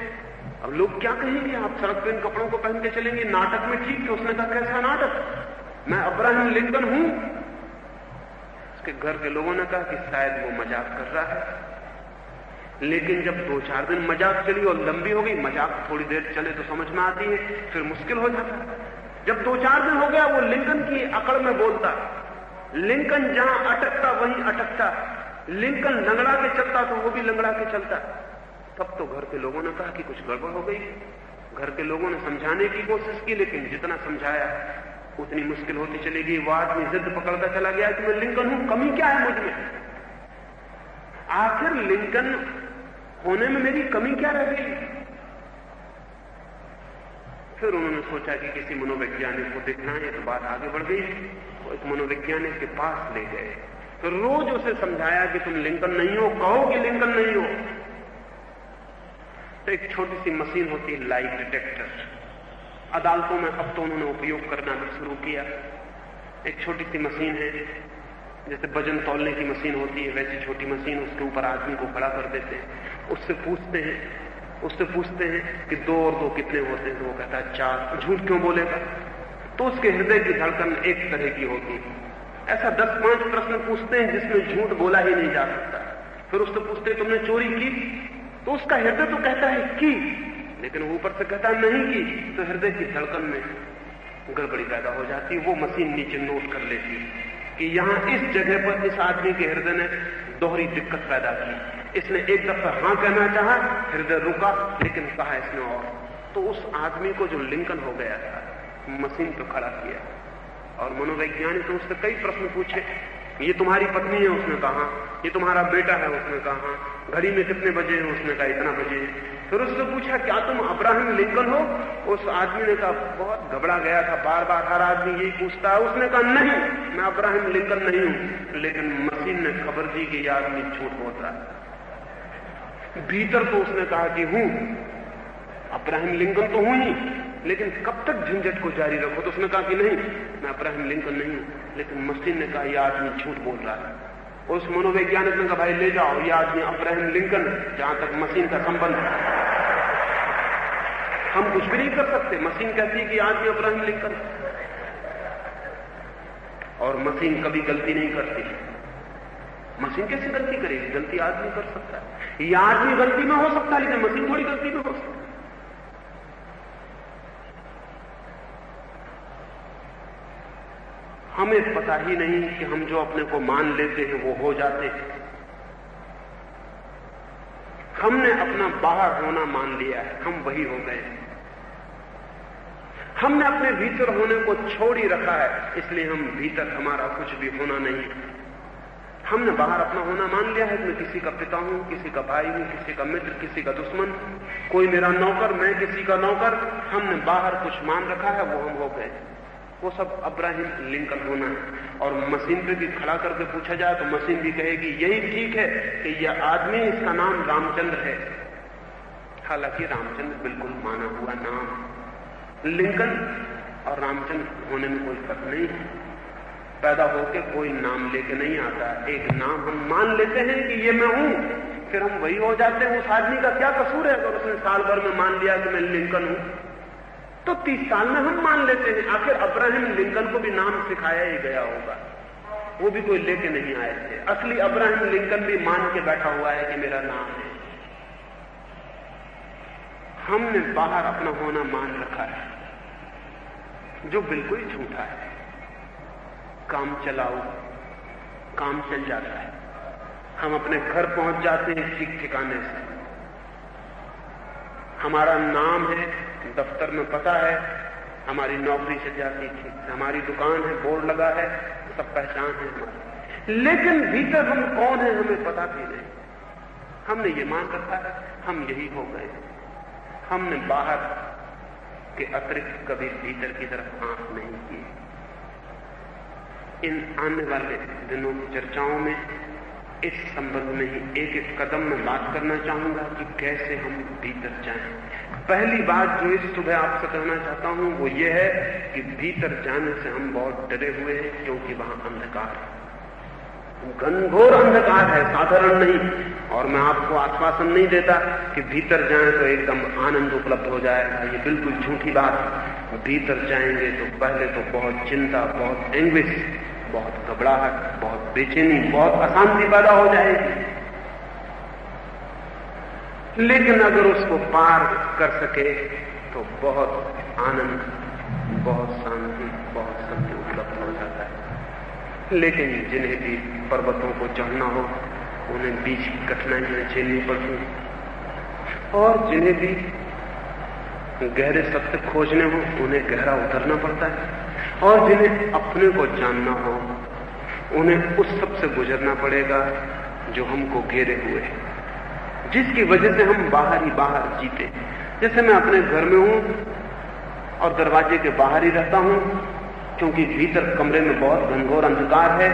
अब लोग क्या कहेंगे, आप सड़क पे इन कपड़ों को पहन के चलेंगे। नाटक में ठीक थे। उसने कहा कैसा नाटक, मैं अब्राहम लिंकन हूं। उसके घर के लोगों ने कहा कि शायद वो मजाक कर रहा है। लेकिन जब 2-4 दिन मजाक चली और लंबी हो गई, मजाक थोड़ी देर चले तो समझ में आती है, फिर मुश्किल हो जाता है। जब 2-4 दिन हो गया वो लिंकन की अकड़ में बोलता, लिंकन जहां अटकता वहीं अटकता, लिंकन लंगड़ा के चलता तो वो भी लंगड़ा के चलता। तब तो घर के लोगों ने कहा कि कुछ गड़बड़ हो गई। घर के लोगों ने समझाने की कोशिश की, लेकिन जितना समझाया उतनी मुश्किल होती चली गई। वो आदमी जिद पकड़ता चला गया कि मैं लिंकन हूं, कमी क्या है मुझ में? आखिर लिंकन होने में मेरी कमी क्या रह गई? फिर उन्होंने सोचा कि किसी मनोवैज्ञानिक को दिखना है, तो बात आगे बढ़ गई। वो एक मनोवैज्ञानिक के पास ले गए, तो रोज उसे समझाया कि तुम लिंकन नहीं हो, कहो कि लिंकन नहीं हो। तो एक छोटी सी मशीन होती है लाई डिटेक्टर, अदालतों में अब तो उन्होंने उपयोग करना भी शुरू किया। एक छोटी सी मशीन है, जैसे वजन तौलने की मशीन होती है वैसी छोटी मशीन, उसके ऊपर आदमी को खड़ा कर देते हैं। उससे पूछते हैं कि 2 और 2 कितने होते हैं? तो वो कहता है 4। झूठ क्यों बोलेगा? तो उसके हृदय की धड़कन एक तरह की होती है। ऐसा 10-5 प्रश्न पूछते हैं जिसमें झूठ बोला ही नहीं जा सकता। फिर उससे पूछते हैं तुमने चोरी की? तो उसका हृदय तो कहता है की, लेकिन ऊपर से कहता है नहीं की। तो हृदय की धड़कन में गड़बड़ी पैदा हो जाती है। वो मशीन नीचे नोट कर लेती है कि यहां इस जगह पर इस आदमी के हृदय ने दोहरी दिक्कत पैदा की। इसने एक दफा हां कहना चाहा, हृदय रुका, लेकिन कहा इसने और। तो उस आदमी को जो लिंकन हो गया था, मशीन पर खड़ा किया और मनोवैज्ञानिक ने उससे कई प्रश्न पूछे। ये तुम्हारी पत्नी है? उसने कहा। ये तुम्हारा बेटा है? उसने कहा। घड़ी में कितने बजे हैं? उसने कहा इतना बजे। फिर उससे पूछा क्या तुम अब्राहम लिंकन हो? उस आदमी ने कहा, बहुत घबरा गया था, बार बार हर आदमी यही पूछता है। उसने कहा नहीं, मैं अब्राहम लिंकन नहीं हूं। लेकिन मशीन ने खबर दी कि यह आदमी झूठ बोल रहा है। भीतर तो उसने कहा कि हूं, अब्राहम लिंकन तो हूं ही, लेकिन कब तक झंझट को जारी रखो? तो उसने कहा कि नहीं, मैं अब्राहम लिंकन नहीं हूं। लेकिन मशीन ने कहा यह आदमी झूठ बोल रहा है। उस मनोवैज्ञानिक ने कहा भाई ले जाओ, यह आदमी अब्राहम लिंकन है। जहां तक मशीन का संबंध है हम कुछ भी नहीं कर सकते। मशीन कहती है कि आदमी अब्राहम लिंकन है, और मशीन कभी गलती नहीं करती। मशीन कैसे गलती करेगी? गलती आदमी कर सकता है। यह आदमी गलती में हो सकता है, लेकिन मशीन थोड़ी गलती में हो सकती है। हमें पता ही नहीं कि हम जो अपने को मान लेते हैं वो हो जाते हैं। हमने अपना बाहर होना मान लिया है, हम वही हो गए। हमने अपने भीतर होने को छोड़ ही रखा है, इसलिए हम भीतर हमारा कुछ भी होना नहीं। हमने बाहर अपना होना मान लिया है कि मैं किसी का पिता हूं, किसी का भाई हूं, किसी का मित्र, किसी का दुश्मन, कोई मेरा नौकर, मैं किसी का नौकर। हमने बाहर कुछ मान रखा है, वो हम हो गए। वो सब अब्राहम लिंकन होना है। और मशीन पे भी खड़ा करके पूछा जाए तो मशीन भी कहेगी यही ठीक है कि यह आदमी, इसका नाम रामचंद्र है। हालांकि रामचंद्र बिल्कुल माना हुआ नाम। लिंकन और रामचंद्र होने में कोई फर्क नहीं है। पैदा होकर कोई नाम लेके नहीं आता। एक नाम हम मान लेते हैं कि ये मैं हूं, फिर हम वही हो जाते हैं। उस आदमी का क्या कसूर है अगर उसने साल भर में मान लिया कि मैं लिंकन हूं, तो 30 साल में हम मान लेते हैं। आखिर अब्राहम लिंकन को भी नाम सिखाया ही गया होगा, वो भी कोई लेके नहीं आए थे। असली अब्राहम लिंकन भी मान के बैठा हुआ है कि मेरा नाम है। हमने बाहर अपना होना मान रखा है, जो बिल्कुल झूठा है। काम चलाओ, काम चल जाता है। हम अपने घर पहुंच जाते हैं ठीक ठिकाने से। हमारा नाम है, दफ्तर में पता है, हमारी नौकरी चल जाती ठीक से, हमारी दुकान है, बोर्ड लगा है, सब पहचान है हमारी। लेकिन भीतर हम कौन है हमें पता भी नहीं। हमने ये मान रखा है हम यही हो गए। हमने बाहर के अतिरिक्त कभी भीतर की तरफ आंख नहीं की। इन आने वाले दिनों की चर्चाओं में इस संबंध में ही एक एक कदम में बात करना चाहूंगा कि कैसे हम भीतर जाएं। पहली बात जो इस सुबह आपसे कहना चाहता हूं वो ये है कि भीतर जाने से हम बहुत डरे हुए हैं, क्योंकि वहां अंधकार है, घनघोर अंधकार है, साधारण नहीं। और मैं आपको आश्वासन नहीं देता कि भीतर जाएं तो एकदम आनंद उपलब्ध हो जाएगा, ये बिल्कुल झूठी बात है। भीतर जाएंगे तो पहले तो बहुत चिंता, बहुत एंग्विश, बहुत घबराहट, बहुत बेचैनी, बहुत अशांति पैदा हो जाएगी। लेकिन अगर उसको पार कर सके तो बहुत आनंद, बहुत शांति, बहुत शांति उपलब्ध हो जाता है। लेकिन जिन्हें भी पर्वतों को चढ़ना हो उन्हें बीच की कठिनाइयां झेलनी पड़ती, और जिन्हें भी गहरे सत्य खोजने हो उन्हें गहरा उतरना पड़ता है, और जिन्हें अपने को जानना हो उन्हें उस सब से गुजरना पड़ेगा जो हमको घेरे हुए है, जिसकी वजह से हम बाहर ही बाहर जीते। जैसे मैं अपने घर में हूं और दरवाजे के बाहर ही रहता हूं, क्योंकि भीतर कमरे में बहुत घनघोर अंधकार है,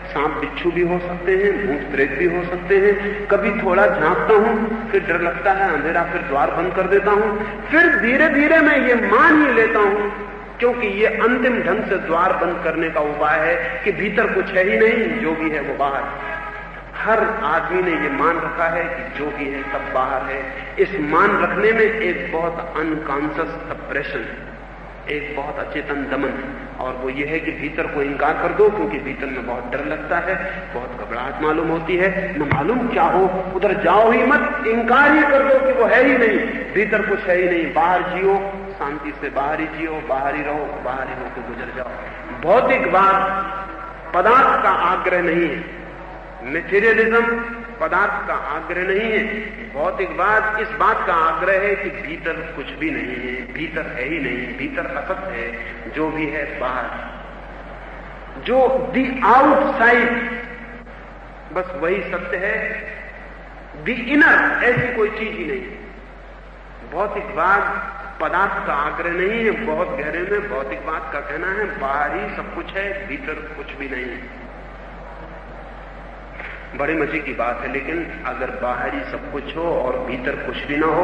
सांप बिच्छू भी हो सकते हैं, भूत प्रेत भी हो सकते हैं। कभी थोड़ा झांकता हूं, फिर डर लगता है, अंधेरा, फिर द्वार बंद कर देता हूं। फिर धीरे धीरे मैं ये मान ही लेता हूं, क्योंकि ये अंतिम ढंग से द्वार बंद करने का उपाय है कि भीतर कुछ है ही नहीं, जो भी है वो बाहर। हर आदमी ने ये मान रखा है कि जो भी है सब बाहर है। इस मान रखने में एक बहुत अनकॉन्शियस सप्रेशन, एक बहुत अचेतन दमन, और वो ये है कि भीतर को इंकार कर दो, क्योंकि भीतर में बहुत डर लगता है, बहुत घबराहट मालूम होती है, न मालूम क्या हो, उधर जाओ ही मत, इंकार ही कर दो कि वो है ही नहीं, भीतर कुछ है ही नहीं। बाहर जियो, शांति से बाहर ही जियो, बाहर ही रहो, बाहर ही होकर गुजर जाओ। भौतिकवाद पदार्थ का आग्रह नहीं है, मेटेरियलिज्म पदार्थ का आग्रह नहीं है। भौतिकवाद इस बात का आग्रह है कि भीतर कुछ भी नहीं है, भीतर है ही नहीं, भीतर असत्य है, जो भी है बाहर, जो दी आउटसाइड बस वही सत्य है, दी इनर ऐसी कोई चीज ही नहीं। भौतिकवाद पदार्थ का आग्रह नहीं है, बहुत गहरे में भौतिकवाद का कहना है बाहर ही सब कुछ है, भीतर कुछ भी नहीं है। बड़ी मजे की बात है, लेकिन अगर बाहर ही सब कुछ हो और भीतर कुछ भी ना हो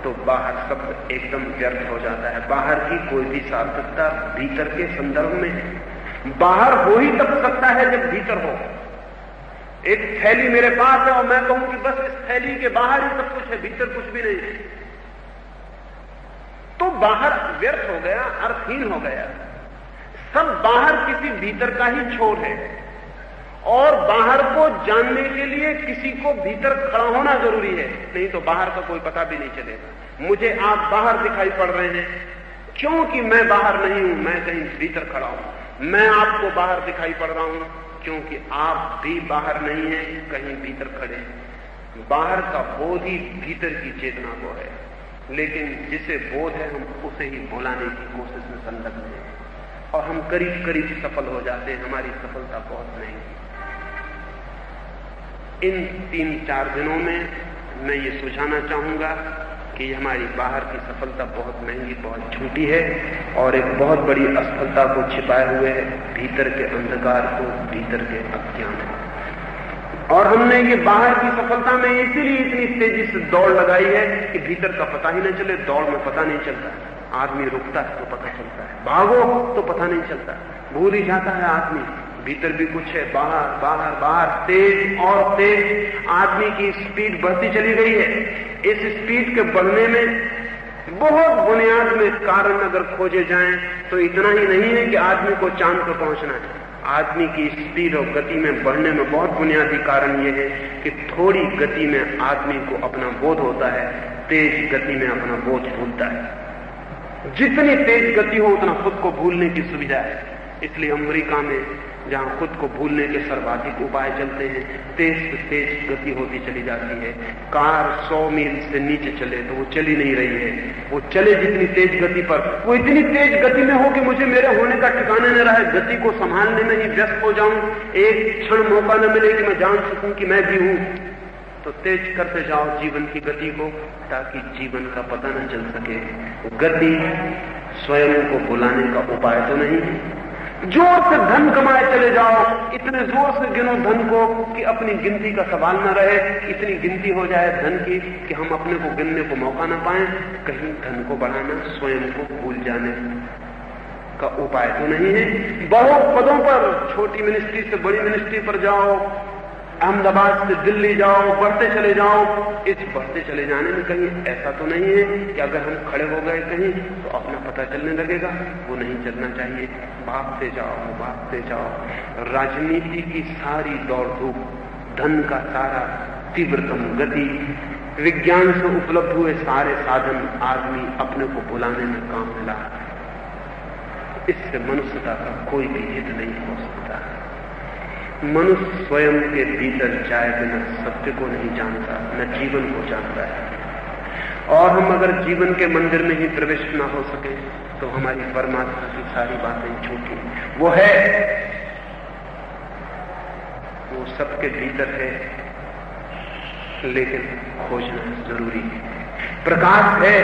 तो बाहर सब एकदम व्यर्थ हो जाता है। बाहर की कोई भी सार्थकता भीतर के संदर्भ में है। बाहर हो ही तब सकता है जब भीतर हो। एक थैली मेरे पास है और मैं कहूं कि बस इस थैली के बाहर ही सब कुछ है, भीतर कुछ भी नहीं है, तो बाहर व्यर्थ हो गया, अर्थहीन हो गया। सब बाहर किसी भीतर का ही छोर है, और बाहर को जानने के लिए किसी को भीतर खड़ा होना जरूरी है, नहीं तो बाहर का कोई पता भी नहीं चलेगा। मुझे आप बाहर दिखाई पड़ रहे हैं क्योंकि मैं बाहर नहीं हूं, मैं कहीं भीतर खड़ा हूं। मैं आपको बाहर दिखाई पड़ रहा हूं क्योंकि आप भी बाहर नहीं हैं, कहीं भीतर खड़े हैं। बाहर का बोध ही भीतर की चेतना को है, लेकिन जिसे बोध है हम उसे ही भुलाने की कोशिश में संलग्न हैं, और हम करीब करीब सफल हो जाते हैं। हमारी सफलता बहुत महंगी। इन 3-4 दिनों में मैं ये सुझाना चाहूंगा कि हमारी बाहर की सफलता बहुत महंगी, बहुत झूठी है, और एक बहुत बड़ी असफलता को छिपाए हुए है भीतर के अंधकार को, भीतर के अज्ञान को। और हमने ये बाहर की सफलता में इसीलिए इतनी तेजी से दौड़ लगाई है कि भीतर का पता ही न चले। दौड़ में पता नहीं चलता, आदमी रुकता है तो पता चलता है, भागो तो पता नहीं चलता, भूल ही जाता है आदमी। भीतर भी कुछ है, बाहर बाहर बाहर, तेज और तेज आदमी की स्पीड बढ़ती चली गई है। इस स्पीड के बढ़ने में बहुत बुनियाद में कारण अगर खोजे जाएं तो इतना ही नहीं है कि आदमी को चांद पर पहुंचना है। आदमी की स्पीड और गति में बढ़ने में बहुत बुनियादी कारण यह है कि थोड़ी गति में आदमी को अपना बोध होता है, तेज गति में अपना बोध भूलता है। जितनी तेज गति हो उतना खुद को भूलने की सुविधा है। इसलिए अमेरिका में जहां खुद को भूलने के सर्वाधिक उपाय चलते हैं, तेज से तेज गति होती चली जाती है। कार 100 मील से नीचे चले तो वो चली नहीं रही है, वो चले जितनी तेज गति पर, वो इतनी तेज गति में हो कि मुझे मेरे होने का ठिकाना न रहे, गति को संभालने में ही व्यस्त हो जाऊं, एक क्षण मौका न मिले कि मैं जान सकूं कि मैं भी हूं। तो तेज करते जाओ जीवन की गति को, ताकि जीवन का पता न चल सके। गति स्वयं को भुलाने का उपाय तो नहीं है। जोर से धन कमाए चले जाओ, इतने जोर से गिनो धन को कि अपनी गिनती का सवाल न रहे, इतनी गिनती हो जाए धन की कि हम अपने को गिनने को मौका न पाए। कहीं धन को बढ़ाना स्वयं को भूल जाने का उपाय तो नहीं है। बहुत पदों पर, छोटी मिनिस्ट्री से बड़ी मिनिस्ट्री पर जाओ, अहमदाबाद से दिल्ली जाओ, बढ़ते चले जाओ। इस बढ़ते चले जाने में कहीं ऐसा तो नहीं है कि अगर हम खड़े हो गए कहीं तो अपना पता चलने लगेगा, वो नहीं चलना चाहिए। भागते जाओ, भागते जाओ। राजनीति की सारी दौड़ धूप, धन का सारा तीव्रतम गति, विज्ञान से उपलब्ध हुए सारे साधन आदमी अपने को भुलाने में काम में ला। इससे मनुष्यता का कोई भी हित नहीं हो सकता। मनुष्य स्वयं के भीतर जाए बिना सत्य को नहीं जानता, न जीवन को जानता है। और हम अगर जीवन के मंदिर में ही प्रविष्ट न हो सके तो हमारी परमात्मा की सारी बातें झूठी। वो है, वो सबके भीतर है, लेकिन खोजना जरूरी है। प्रकाश है,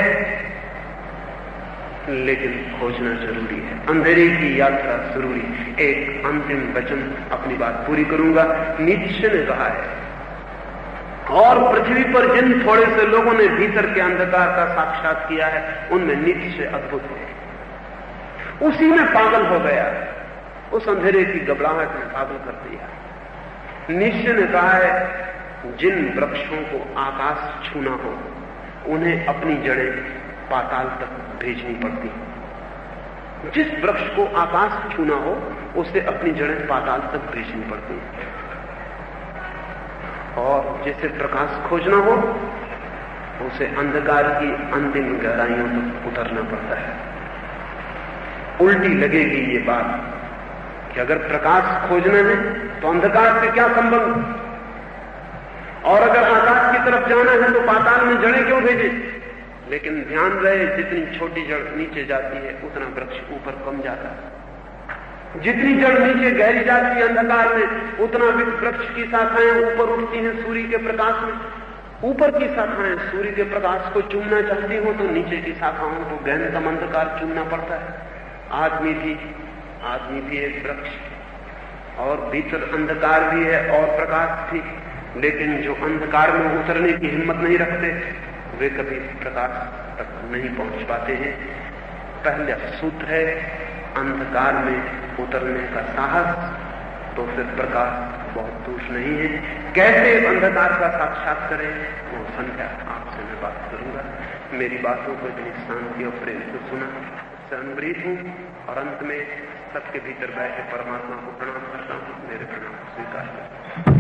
लेकिन खोजना जरूरी है। अंधेरे की यात्रा जरूरी। एक अंतिम वचन अपनी बात पूरी करूंगा। नीत्शे ने कहा है, और पृथ्वी पर जिन थोड़े से लोगों ने भीतर के अंधकार का साक्षात किया है, उनमें नीत्शे अद्भुत है। उसी में पागल हो गया, उस अंधेरे की घबराहट में पागल कर दिया। नीत्शे ने कहा है, जिन वृक्षों को आकाश छूना हो उन्हें अपनी जड़ें पाताल तक भेजनी पड़ती। जिस वृक्ष को आकाश छूना हो उसे अपनी जड़ें पाताल तक भेजनी पड़ती। और जिसे प्रकाश खोजना हो उसे अंधकार की अंतिम गहराइयों तक उतरना पड़ता है। उल्टी लगेगी ये बात कि अगर प्रकाश खोजना है तो अंधकार से क्या संबंध, और अगर आकाश की तरफ जाना है तो पाताल में जड़ें क्यों भेजें। लेकिन ध्यान रहे, जितनी छोटी जड़ नीचे जाती है उतना वृक्ष ऊपर कम जाता है। जितनी जड़ नीचे गहरी जाती है अंधकार में, उतना वृक्ष की शाखाएं ऊपर उठती हैं सूर्य के प्रकाश में। ऊपर की शाखाएं सूर्य के प्रकाश को चूमना चाहती हो तो नीचे की शाखाओं को गहनतम अंधकार चूमना पड़ता है। आदमी भी एक वृक्ष, और भीतर अंधकार भी है और प्रकाश भी। लेकिन जो अंधकार में उतरने की हिम्मत नहीं रखते वे कभी प्रकाश तक नहीं पहुंच पाते हैं। पहला सूत्र है अंधकार में उतरने का साहस, तो फिर प्रकाश बहुत दूर नहीं है। कैसे अंधकार का साक्षात करें वो संध्या आपसे मैं बात करूंगा। मेरी बातों को इतनी शांति और प्रेम से सुना, इससे अनुग्रहित हूं। और अंत में सबके भीतर बैठे परमात्मा को प्रणाम करता हूं। मेरे प्रणाम स्वीकार करें।